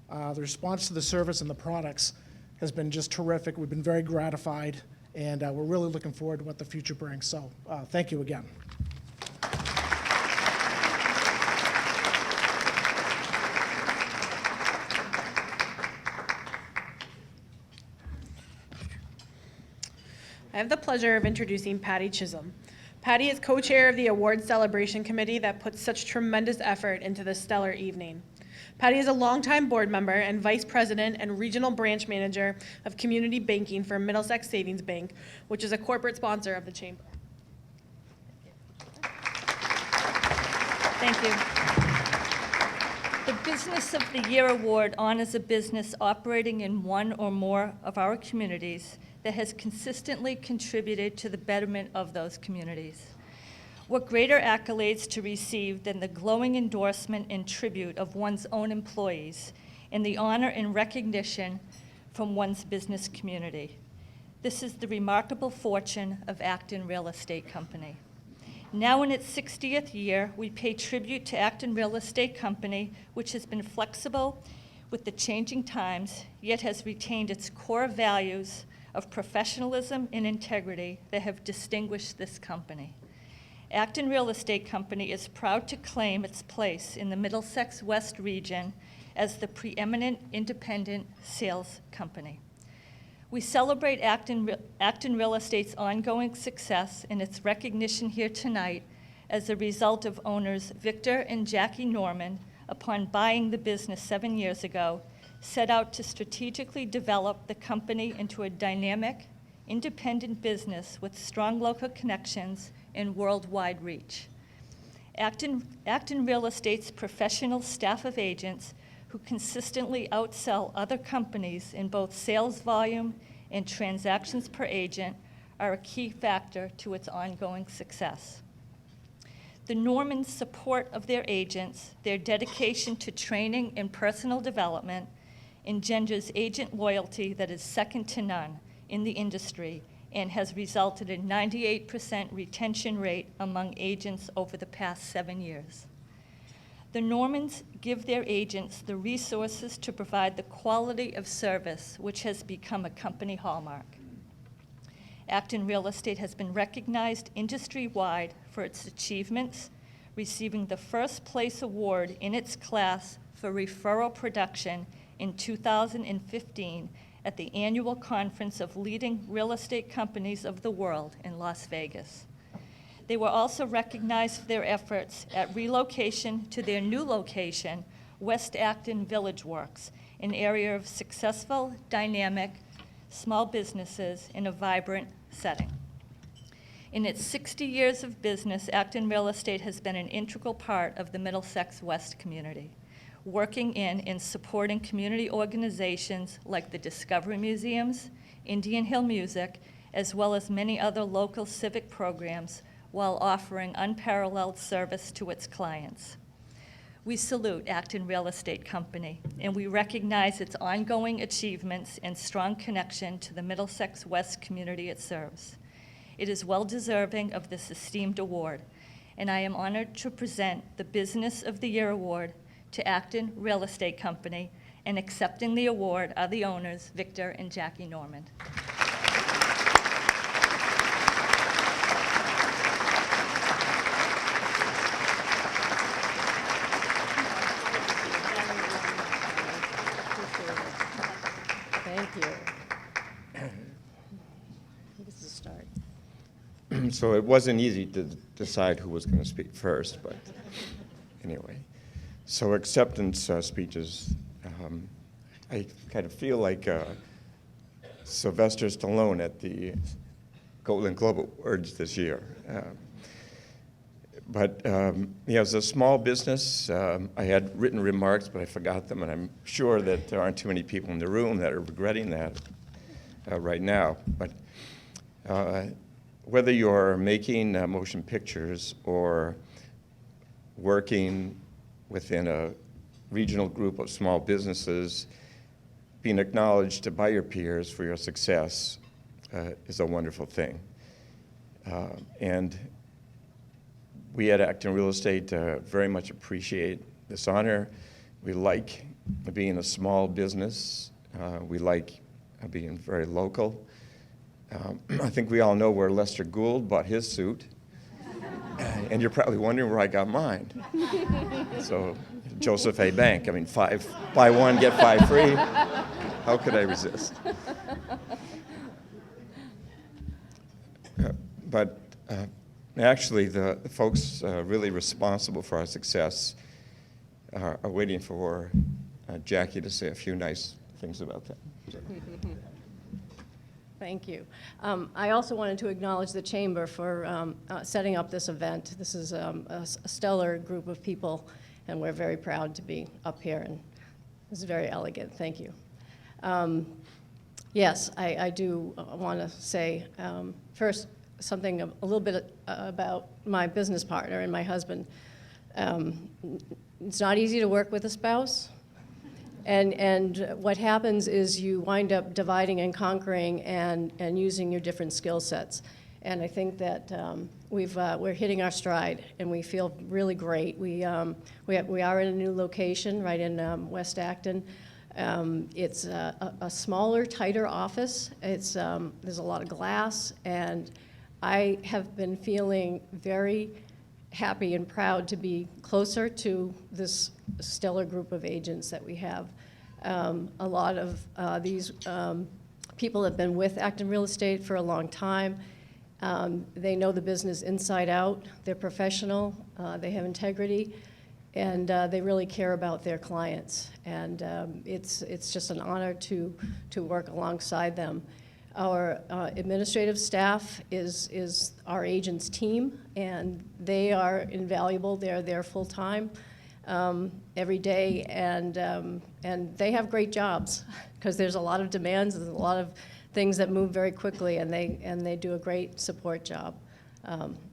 The response to the service and the products has been just terrific. We've been very gratified, and we're really looking forward to what the future brings. So thank you again. I have the pleasure of introducing Patty Chisholm. Patty is co-chair of the Awards Celebration Committee that puts such tremendous effort into this stellar evening. Patty is a longtime board member and vice president and regional branch manager of community banking for Middlesex Savings Bank, which is a corporate sponsor of the Chamber. Thank you. The Business of the Year Award honors a business operating in one or more of our communities that has consistently contributed to the betterment of those communities. What greater accolades to receive than the glowing endorsement and tribute of one's own employees and the honor and recognition from one's business community. This is the remarkable fortune of Acton Real Estate Company. Now in its 60th year, we pay tribute to Acton Real Estate Company, which has been flexible with the changing times, yet has retained its core values of professionalism and integrity that have distinguished this company. Acton Real Estate Company is proud to claim its place in the Middlesex West region as the preeminent independent sales company. We celebrate Acton Real Estate's ongoing success and its recognition here tonight as a result of owners Victor and Jackie Norman, upon buying the business 7 years ago, set out to strategically develop the company into a dynamic, independent business with strong local connections and worldwide reach. Acton Real Estate's professional staff of agents who consistently outsell other companies in both sales volume and transactions per agent are a key factor to its ongoing success. The Normans' support of their agents, their dedication to training and personal development, engenders agent loyalty that is second to none in the industry and has resulted in 98% retention rate among agents over the past 7 years. The Normans give their agents the resources to provide the quality of service which has become a company hallmark. Acton Real Estate has been recognized industry-wide for its achievements, receiving the first place award in its class for referral production in 2015 at the annual conference of leading real estate companies of the world in Las Vegas. They were also recognized for their efforts at relocation to their new location, West Acton Village Works, an area of successful, dynamic, small businesses in a vibrant setting. In its 60 years of business, Acton Real Estate has been an integral part of the Middlesex West community, working in and supporting community organizations like the Discovery Museums, Indian Hill Music, as well as many other local civic programs, while offering unparalleled service to its clients. We salute Acton Real Estate Company, and we recognize its ongoing achievements and strong connection to the Middlesex West community it serves. It is well-deserving of this esteemed award, and I am honored to present the Business of the Year Award to Acton Real Estate Company, and accepting the award are the owners, Victor and Jackie Norman. Thank you. This is a start. So it wasn't easy to decide who was going to speak first, but anyway. So acceptance speeches, I kind of feel like Sylvester Stallone at the Golden Globe Awards this year. But as a small business, I had written remarks, but I forgot them, and I'm sure that there aren't too many people in the room that are regretting that right now. But whether you're making motion pictures or working within a regional group of small businesses, being acknowledged by your peers for your success is a wonderful thing. And we at Acton Real Estate very much appreciate this honor. We like being a small business. We like being very local. I think we all know where Lester Gould bought his suit. And you're probably wondering where I got mine. So, Joseph A. Bank. I mean, buy one, get 5 free. How could I resist? But actually, the folks really responsible for our success are waiting for Jackie to say a few nice things about that. So. Thank you. I also wanted to acknowledge the Chamber for setting up this event. This is a stellar group of people, and we're very proud to be up here, and this is very elegant. Thank you. Yes, I do want to say, first, something a little bit about my business partner and my husband. It's not easy to work with a spouse. And what happens is you wind up dividing and conquering and using your different skill sets. And I think that we're hitting our stride, and we feel really great. We are in a new location right in West Acton. It's a smaller, tighter office. There's a lot of glass, and I have been feeling very happy and proud to be closer to this stellar group of agents that we have. A lot of these people have been with Acton Real Estate for a long time. They know the business inside out. They're professional. They have integrity, and they really care about their clients. And it's just an honor to work alongside them. Our administrative staff is our agents' team, and they are invaluable. They're there full-time every day, and they have great jobs because there's a lot of demands, there's a lot of things that move very quickly, and they do a great support job.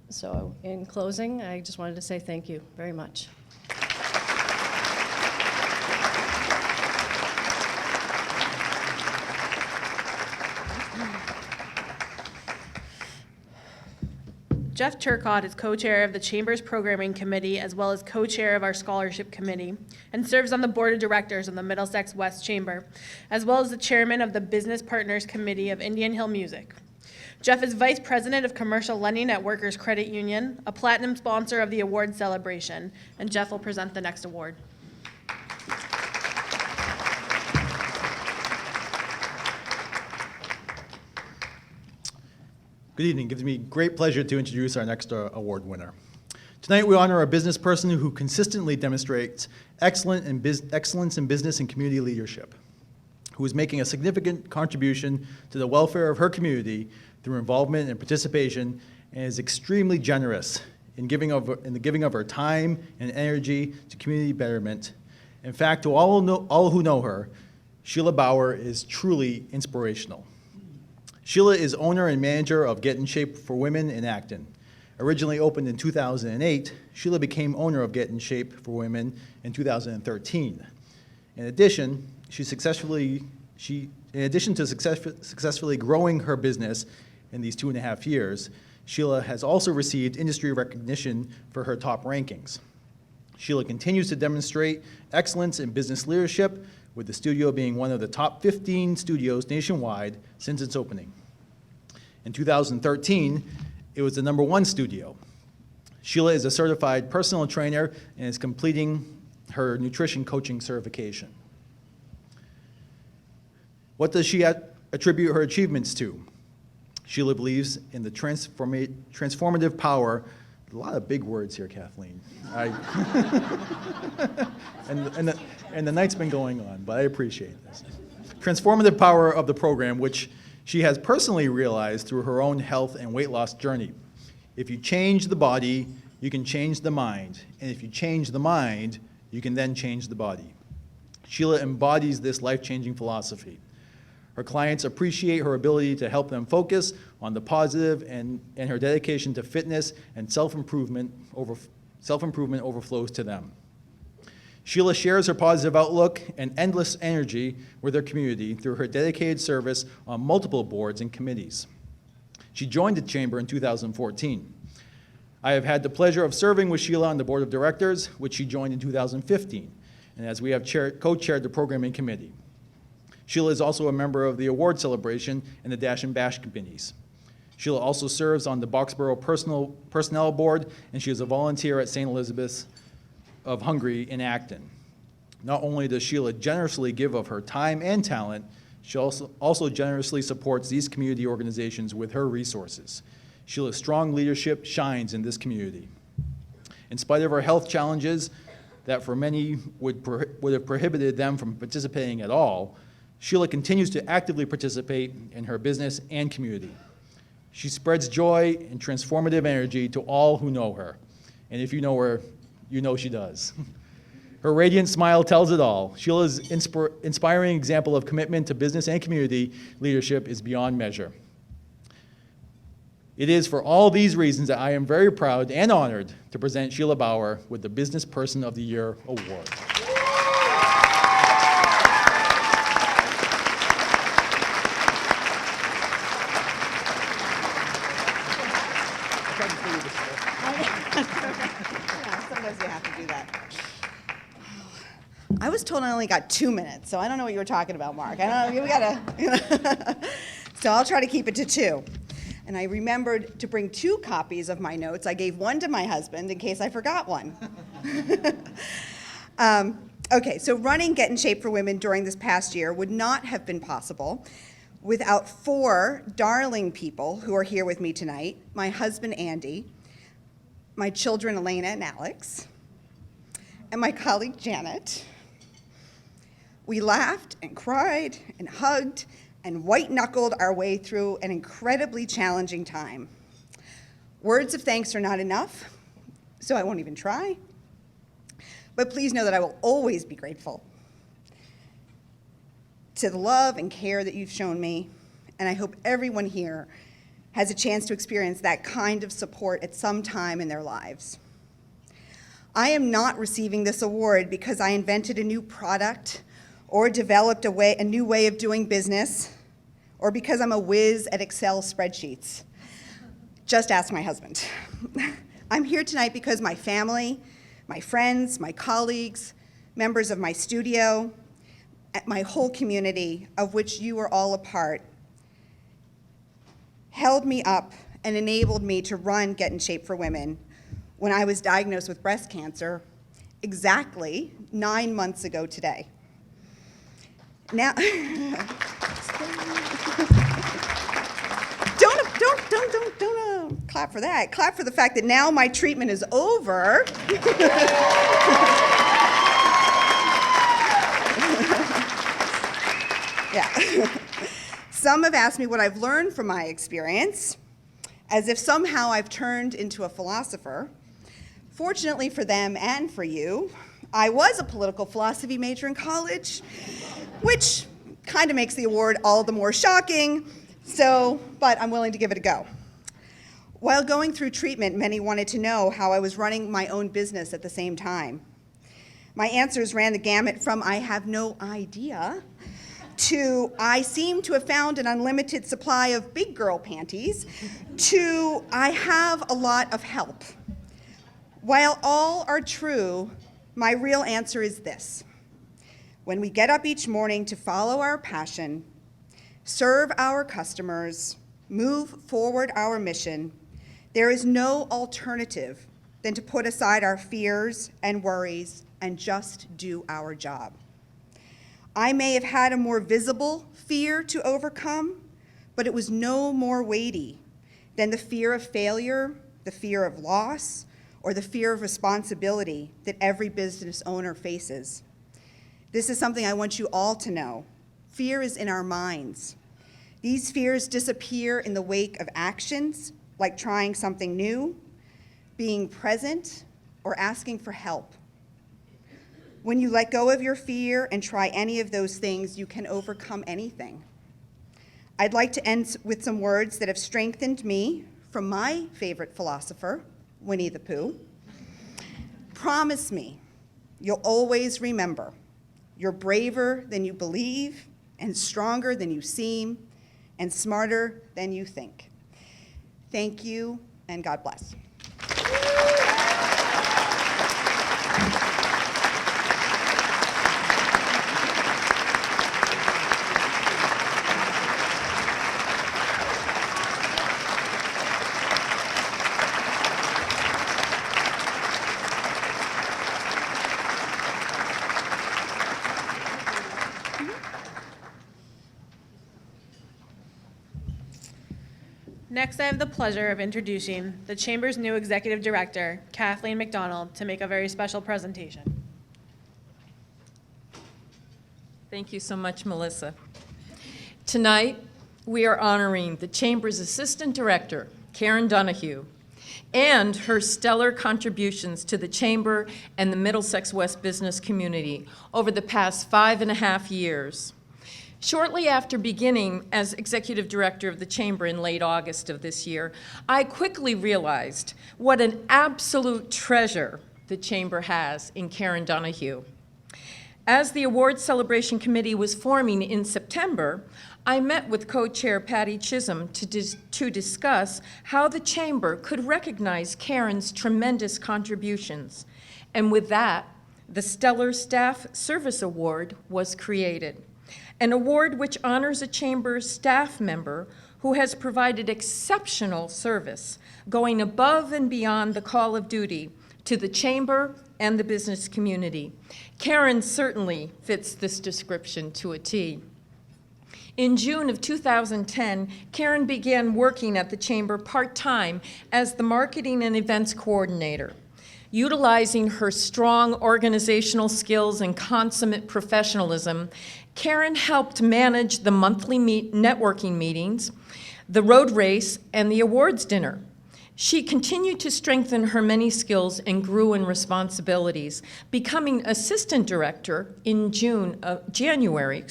So in closing, I just wanted to say thank you very much. Jeff Turcott is co-chair of the Chamber's Programming Committee as well as co-chair of our Scholarship Committee and serves on the Board of Directors of the Middlesex West Chamber, as well as the chairman of the Business Partners Committee of Indian Hill Music. Jeff is vice president of commercial lending at Workers Credit Union, a platinum sponsor of the award celebration, and Jeff will present the next award. Good evening. It gives me great pleasure to introduce our next award winner. Tonight we honor a business person who consistently demonstrates excellence in business and community leadership, who is making a significant contribution to the welfare of her community through involvement and participation, and is extremely generous in the giving of her time and energy to community betterment. In fact, to all who know her, Sheila Bauer is truly inspirational. Sheila is owner and manager of Get in Shape for Women in Acton. Originally opened in 2008, Sheila became owner of Get in Shape for Women in 2013. In addition to successfully growing her business in these 2.5 years, Sheila has also received industry recognition for her top rankings. Sheila continues to demonstrate excellence in business leadership, with the studio being one of the top 15 studios nationwide since its opening. In 2013, it was the #1 studio. Sheila is a certified personal trainer and is completing her nutrition coaching certification. What does she attribute her achievements to? Sheila believes in the transformative power. A lot of big words here, Kathleen. And the night's been going on, but I appreciate this. Transformative power of the program, which she has personally realized through her own health and weight loss journey. If you change the body, you can change the mind. And if you change the mind, you can then change the body. Sheila embodies this life-changing philosophy. Her clients appreciate her ability to help them focus on the positive, and her dedication to fitness and self-improvement overflows to them. Sheila shares her positive outlook and endless energy with her community through her dedicated service on multiple boards and committees. She joined the Chamber in 2014. I have had the pleasure of serving with Sheila on the Board of Directors, which she joined in 2015, and as we have co-chaired the Programming Committee. Sheila is also a member of the Award Celebration and the Dash and Bash committees. Sheila also serves on the Boxborough Personnel Board, and she is a volunteer at St. Elizabeth's of Hungary in Acton. Not only does Sheila generously give of her time and talent, she also generously supports these community organizations with her resources. Sheila's strong leadership shines in this community. In spite of her health challenges that for many would have prohibited them from participating at all, Sheila continues to actively participate in her business and community. She spreads joy and transformative energy to all who know her. And if you know her, you know she does. Her radiant smile tells it all. Sheila's inspiring example of commitment to business and community leadership is beyond measure. It is for all these reasons that I am very proud and honored to present Sheila Bauer with the Business Person of the Year Award. Sometimes you have to do that. I was told I only got 2 minutes, so I don't know what you were talking about, Mark. I don't know, we gotta, so I'll try to keep it to 2. And I remembered to bring 2 copies of my notes. I gave one to my husband in case I forgot one. Okay, so running Get in Shape for Women during this past year would not have been possible without 4 darling people who are here with me tonight, my husband, Andy, my children, Elena and Alex, and my colleague, Janet. We laughed and cried and hugged and white-knuckled our way through an incredibly challenging time. Words of thanks are not enough, so I won't even try. But please know that I will always be grateful to the love and care that you've shown me, and I hope everyone here has a chance to experience that kind of support at some time in their lives. I am not receiving this award because I invented a new product or developed a new way of doing business, or because I'm a whiz at Excel spreadsheets. Just ask my husband. I'm here tonight because my family, my friends, my colleagues, members of my studio, my whole community, of which you are all a part, held me up and enabled me to run Get in Shape for Women when I was diagnosed with breast cancer exactly 9 months ago today. Now, don't clap for that. Clap for the fact that now my treatment is over. Yeah. Some have asked me what I've learned from my experience, as if somehow I've turned into a philosopher. Fortunately for them and for you, I was a political philosophy major in college, which kind of makes the award all the more shocking, but I'm willing to give it a go. While going through treatment, many wanted to know how I was running my own business at the same time. My answers ran the gamut from I have no idea to I seem to have found an unlimited supply of big girl panties to I have a lot of help. While all are true, my real answer is this. When we get up each morning to follow our passion, serve our customers, move forward our mission, there is no alternative than to put aside our fears and worries and just do our job. I may have had a more visible fear to overcome, but it was no more weighty than the fear of failure, the fear of loss, or the fear of responsibility that every business owner faces. This is something I want you all to know. Fear is in our minds. These fears disappear in the wake of actions, like trying something new, being present, or asking for help. When you let go of your fear and try any of those things, you can overcome anything. I'd like to end with some words that have strengthened me from my favorite philosopher, Winnie the Pooh. Promise me you'll always remember you're braver than you believe, and stronger than you seem, and smarter than you think. Thank you, and God bless. Next, I have the pleasure of introducing the Chamber's new Executive Director, Kathleen McDonald, to make a very special presentation. Thank you so much, Melissa. Tonight, we are honoring the Chamber's Assistant Director, Karen Donahue, and her stellar contributions to the Chamber and the Middlesex West business community over the past 5.5 years. Shortly after beginning as Executive Director of the Chamber in late August of this year, I quickly realized what an absolute treasure the Chamber has in Karen Donahue. As the Awards Celebration Committee was forming in September, I met with co-chair Patty Chisholm to discuss how the Chamber could recognize Karen's tremendous contributions. And with that, the Stellar Staff Service Award was created, an award which honors a Chamber staff member who has provided exceptional service, going above and beyond the call of duty to the Chamber and the business community. Karen certainly fits this description to a T. In June of 2010, Karen began working at the Chamber part-time as the Marketing and Events Coordinator. Utilizing her strong organizational skills and consummate professionalism, Karen helped manage the monthly networking meetings, the road race, and the awards dinner. She continued to strengthen her many skills and grew in responsibilities, becoming Assistant Director in January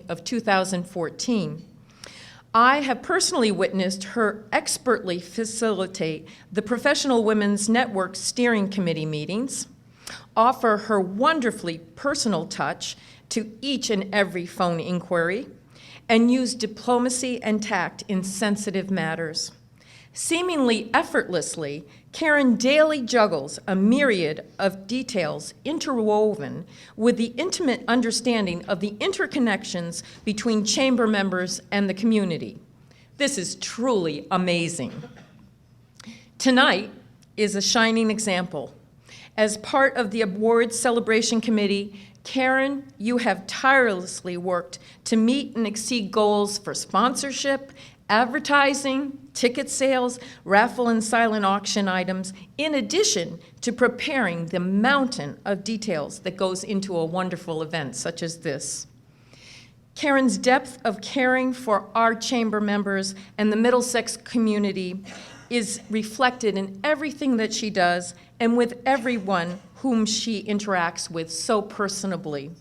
of 2014. I have personally witnessed her expertly facilitate the Professional Women's Network Steering Committee meetings, offer her wonderfully personal touch to each and every phone inquiry, and use diplomacy and tact in sensitive matters. Seemingly effortlessly, Karen daily juggles a myriad of details interwoven with the intimate understanding of the interconnections between Chamber members and the community. This is truly amazing. Tonight is a shining example. As part of the Awards Celebration Committee, Karen, you have tirelessly worked to meet and exceed goals for sponsorship, advertising, ticket sales, raffle and silent auction items, in addition to preparing the mountain of details that goes into a wonderful event such as this. Karen's depth of caring for our Chamber members and the Middlesex community is reflected in everything that she does and with everyone whom she interacts with so personably.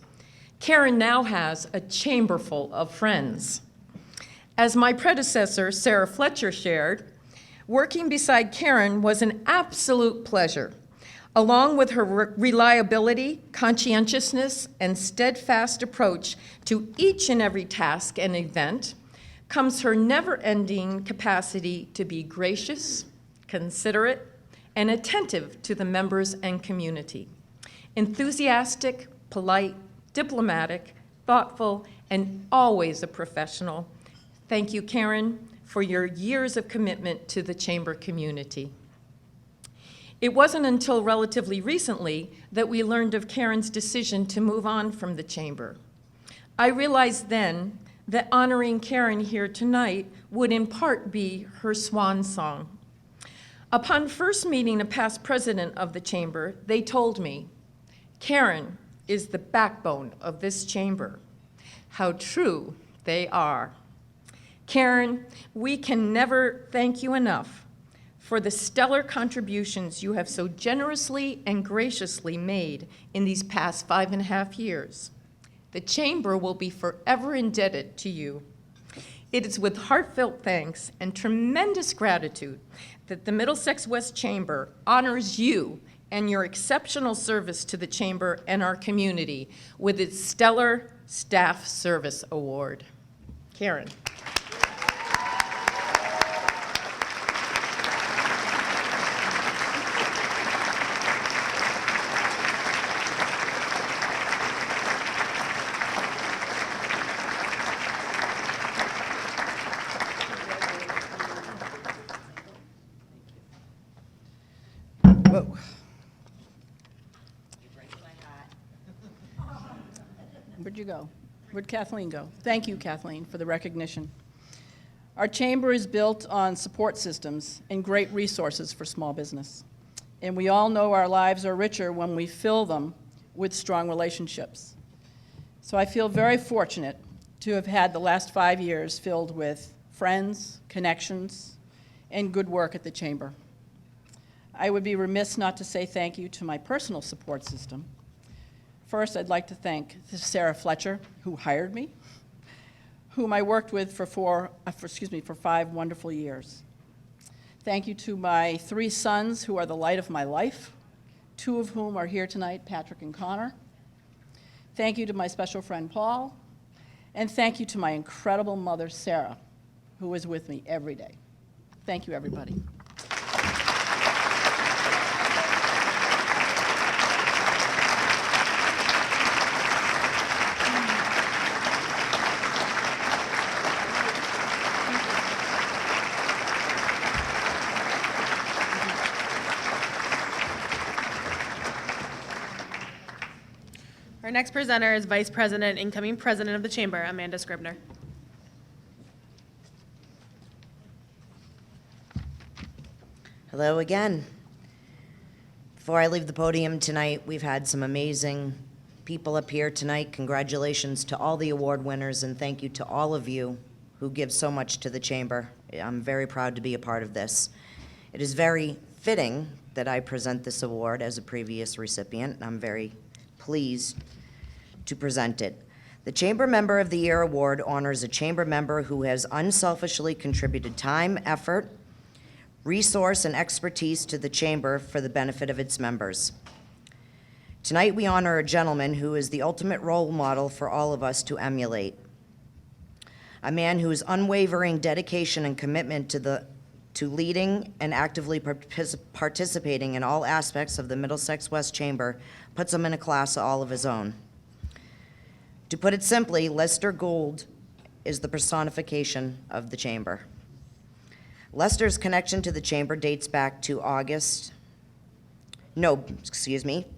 Karen now has a chamber full of friends. As my predecessor, Sarah Fletcher, shared, working beside Karen was an absolute pleasure. Along with her reliability, conscientiousness, and steadfast approach to each and every task and event comes her never-ending capacity to be gracious, considerate, and attentive to the members and community. Enthusiastic, polite, diplomatic, thoughtful, and always a professional. Thank you, Karen, for your years of commitment to the Chamber community. It wasn't until relatively recently that we learned of Karen's decision to move on from the Chamber. I realized then that honoring Karen here tonight would in part be her swan song. Upon first meeting a past president of the Chamber, they told me, Karen is the backbone of this Chamber. How true they are. Karen, we can never thank you enough for the stellar contributions you have so generously and graciously made in these past 5.5 years. The Chamber will be forever indebted to you. It is with heartfelt thanks and tremendous gratitude that the Middlesex West Chamber honors you and your exceptional service to the Chamber and our community with its Stellar Staff Service Award. Karen. Whoa. Where'd you go? Where'd Kathleen go? Thank you, Kathleen, for the recognition. Our chamber is built on support systems and great resources for small business. And we all know our lives are richer when we fill them with strong relationships. So I feel very fortunate to have had the last 5 years filled with friends, connections, and good work at the chamber. I would be remiss not to say thank you to my personal support system. First, I'd like to thank Sarah Fletcher, who hired me, whom I worked with for 5 wonderful years. Thank you to my 3 sons, who are the light of my life, 2 of whom are here tonight, Patrick and Connor. Thank you to my special friend, Paul. And thank you to my incredible mother, Sarah, who is with me every day. Thank you, everybody. Our next presenter is Vice President, incoming President of the Chamber, Amanda Scribner. Hello again. Before I leave the podium tonight, we've had some amazing people up here tonight. Congratulations to all the award winners, and thank you to all of you who give so much to the Chamber. I'm very proud to be a part of this. It is very fitting that I present this award as a previous recipient, and I'm very pleased to present it. The Chamber Member of the Year Award honors a Chamber member who has unselfishly contributed time, effort, resource, and expertise to the Chamber for the benefit of its members. Tonight, we honor a gentleman who is the ultimate role model for all of us to emulate. A man whose unwavering dedication and commitment to leading and actively participating in all aspects of the Middlesex West Chamber puts him in a class all of his own. To put it simply, Lester Gould is the personification of the Chamber. Lester's connection to the Chamber dates back to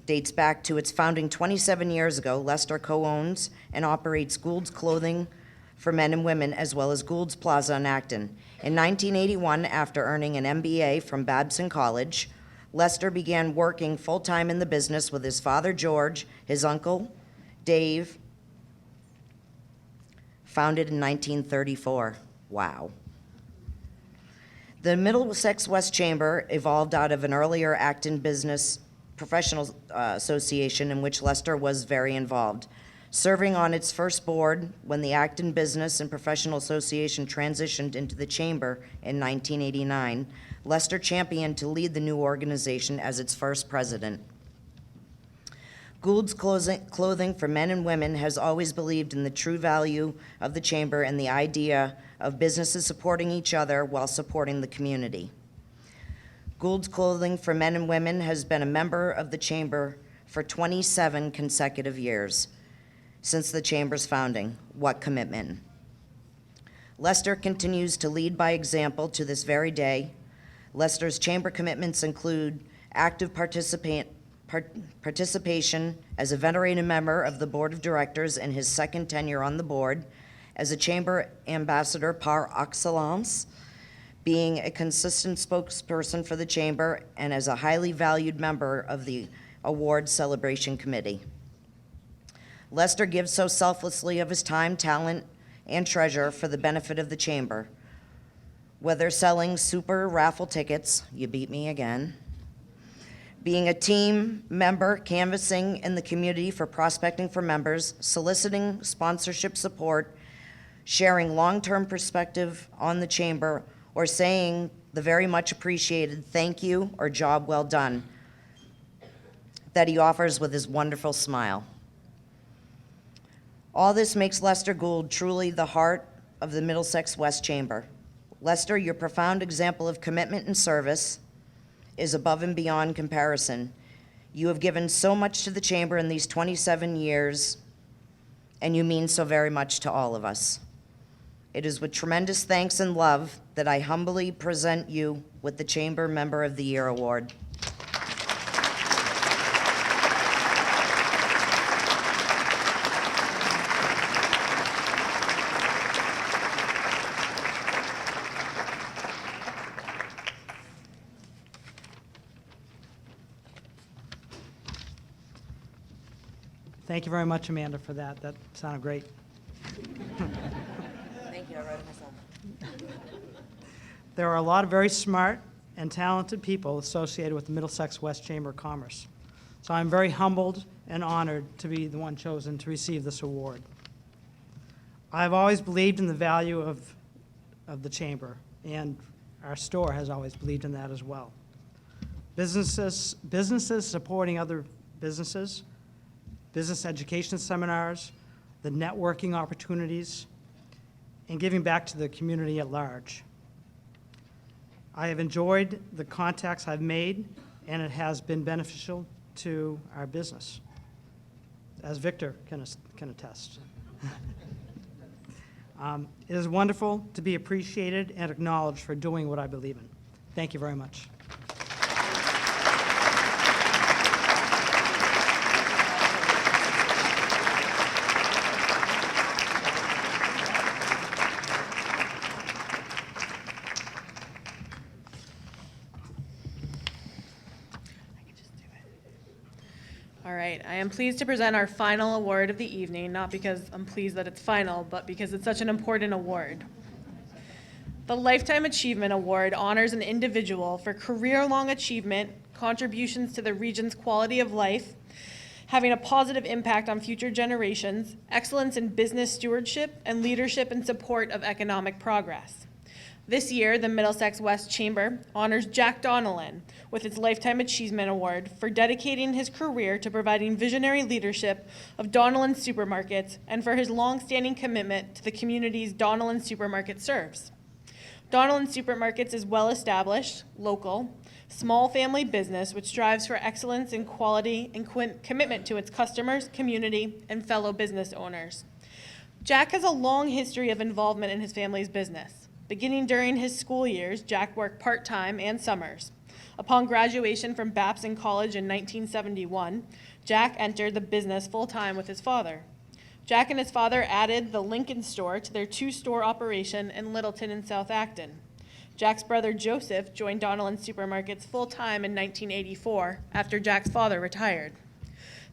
dates back to its founding 27 years ago. Lester co-owns and operates Gould's Clothing for Men and Women, as well as Gould's Plaza in Acton. In 1981, after earning an MBA from Babson College, Lester began working full-time in the business with his father, George, his uncle, Dave, founded in 1934. Wow. The Middlesex West Chamber evolved out of an earlier Acton Business Professional Association in which Lester was very involved. Serving on its first board when the Acton Business and Professional Association transitioned into the Chamber in 1989, Lester championed to lead the new organization as its first president. Gould's Clothing for Men and Women has always believed in the true value of the Chamber and the idea of businesses supporting each other while supporting the community. Gould's Clothing for Men and Women has been a member of the Chamber for 27 consecutive years since the Chamber's founding. What commitment. Lester continues to lead by example to this very day. Lester's Chamber commitments include active participation as a venerated member of the Board of Directors in his second tenure on the board, as a Chamber ambassador par excellence, being a consistent spokesperson for the Chamber, and as a highly valued member of the Award Celebration Committee. Lester gives so selflessly of his time, talent, and treasure for the benefit of the Chamber, whether selling super raffle tickets, you beat me again, being a team member, canvassing in the community for prospecting for members, soliciting sponsorship support, sharing long-term perspective on the Chamber, or saying the very much appreciated thank you or job well done. that he offers with his wonderful smile. All this makes Lester Gould truly the heart of the Middlesex West Chamber. Lester, your profound example of commitment and service is above and beyond comparison. You have given so much to the Chamber in these 27 years, and you mean so very much to all of us. It is with tremendous thanks and love that I humbly present you with the Chamber Member of the Year Award. Thank you very much, Amanda, for that. That sounded great. Thank you, I wrote it myself. There are a lot of very smart and talented people associated with the Middlesex West Chamber of Commerce. So I'm very humbled and honored to be the one chosen to receive this award. I've always believed in the value of the Chamber, and our store has always believed in that as well. Businesses supporting other businesses, business education seminars, the networking opportunities, and giving back to the community at large. I have enjoyed the contacts I've made, and it has been beneficial to our business, as Victor can attest. It is wonderful to be appreciated and acknowledged for doing what I believe in. Thank you very much. All right, I am pleased to present our final award of the evening, not because I'm pleased that it's final, but because it's such an important award. The Lifetime Achievement Award honors an individual for career-long achievement, contributions to the region's quality of life, having a positive impact on future generations, excellence in business stewardship, and leadership and support of economic progress. This year, the Middlesex West Chamber honors Jack Donnellan with its Lifetime Achievement Award for dedicating his career to providing visionary leadership of Donnellan Supermarkets and for his long-standing commitment to the communities Donnellan Supermarket serves. Donnellan Supermarkets is well-established, local, small family business which strives for excellence in quality and commitment to its customers, community, and fellow business owners. Jack has a long history of involvement in his family's business. Beginning during his school years, Jack worked part-time and summers. Upon graduation from Babson College in 1971, Jack entered the business full-time with his father. Jack and his father added the Lincoln store to their two-store operation in Littleton and South Acton. Jack's brother Joseph joined Donnellan Supermarkets full-time in 1984 after Jack's father retired.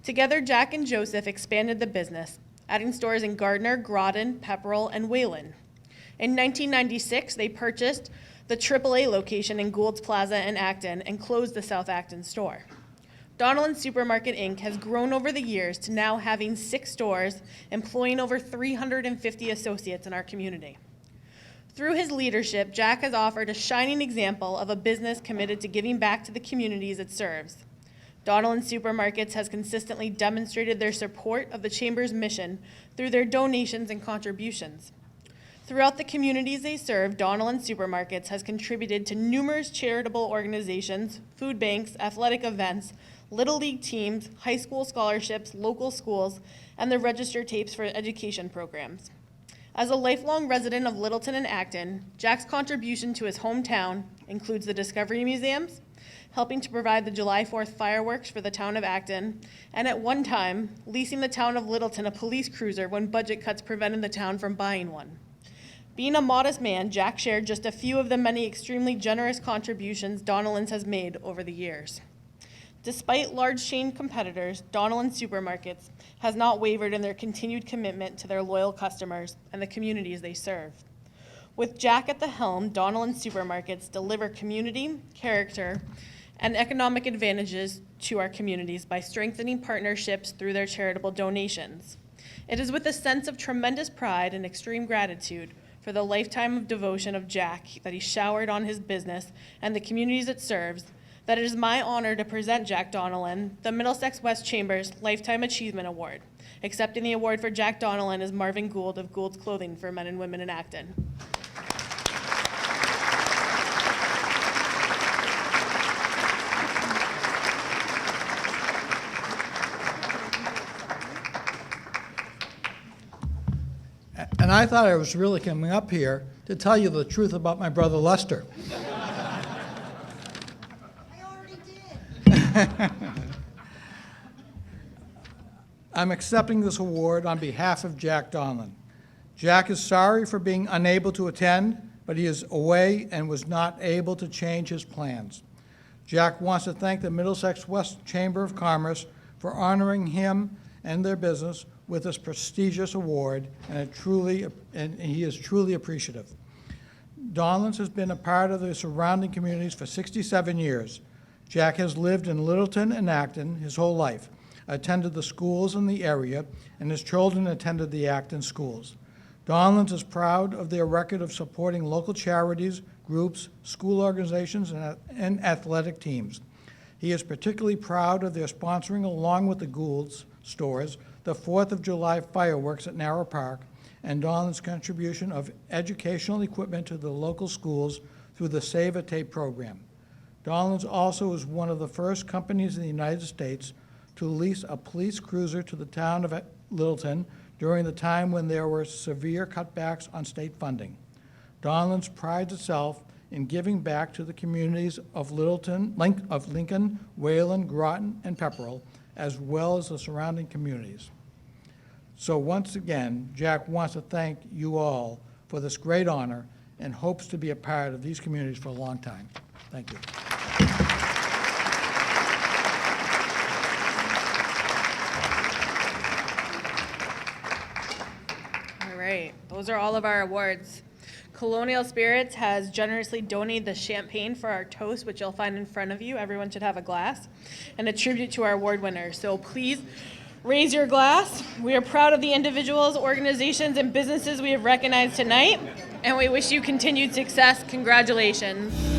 Together, Jack and Joseph expanded the business, adding stores in Gardner, Groton, Pepperell, and Wayland. In 1996, they purchased the AAA location in Gould's Plaza in Acton and closed the South Acton store. Donnellan Supermarket, Inc. has grown over the years to now having 6 stores, employing over 350 associates in our community. Through his leadership, Jack has offered a shining example of a business committed to giving back to the communities it serves. Donnellan Supermarkets has consistently demonstrated their support of the Chamber's mission through their donations and contributions. Throughout the communities they serve, Donnellan Supermarkets has contributed to numerous charitable organizations, food banks, athletic events, Little League teams, high school scholarships, local schools, and the register tapes for education programs. As a lifelong resident of Littleton and Acton, Jack's contribution to his hometown includes the Discovery Museums, helping to provide the July 4th fireworks for the town of Acton, and at one time, leasing the town of Littleton a police cruiser when budget cuts prevented the town from buying one. Being a modest man, Jack shared just a few of the many extremely generous contributions Donnellan's has made over the years. Despite large chain competitors, Donnellan Supermarkets has not wavered in their continued commitment to their loyal customers and the communities they serve. With Jack at the helm, Donnellan Supermarkets deliver community, character, and economic advantages to our communities by strengthening partnerships through their charitable donations. It is with a sense of tremendous pride and extreme gratitude for the lifetime of devotion of Jack that he showered on his business and the communities it serves that it is my honor to present Jack Donnellan the Middlesex West Chambers Lifetime Achievement Award. Accepting the award for Jack Donnellan is Marvin Gould of Gould's Clothing for Men and Women in Acton. And I thought I was really coming up here to tell you the truth about my brother Lester. I'm accepting this award on behalf of Jack Donlan. Jack is sorry for being unable to attend, but he is away and was not able to change his plans. Jack wants to thank the Middlesex West Chamber of Commerce for honoring him and their business with this prestigious award, and he is truly appreciative. Donlan's has been a part of the surrounding communities for 67 years. Jack has lived in Littleton and Acton his whole life, attended the schools in the area, and his children attended the Acton schools. Donlan's is proud of their record of supporting local charities, groups, school organizations, and athletic teams. He is particularly proud of their sponsoring, along with the Gould's stores, the 4th of July fireworks at Narrow Park, and Donlan's contribution of educational equipment to the local schools through the Save a Tape program. Donlan's also is one of the first companies in the United States to lease a police cruiser to the town of Littleton during the time when there were severe cutbacks on state funding. Donlan's prides itself in giving back to the communities of Lincoln, Wayland, Groton, and Pepperell, as well as the surrounding communities. So once again, Jack wants to thank you all for this great honor and hopes to be a part of these communities for a long time. Thank you. All right, those are all of our awards. Colonial Spirits has generously donated the champagne for our toast, which you'll find in front of you. Everyone should have a glass, and a tribute to our award winners. So please raise your glass. We are proud of the individuals, organizations, and businesses we have recognized tonight, and we wish you continued success. Congratulations.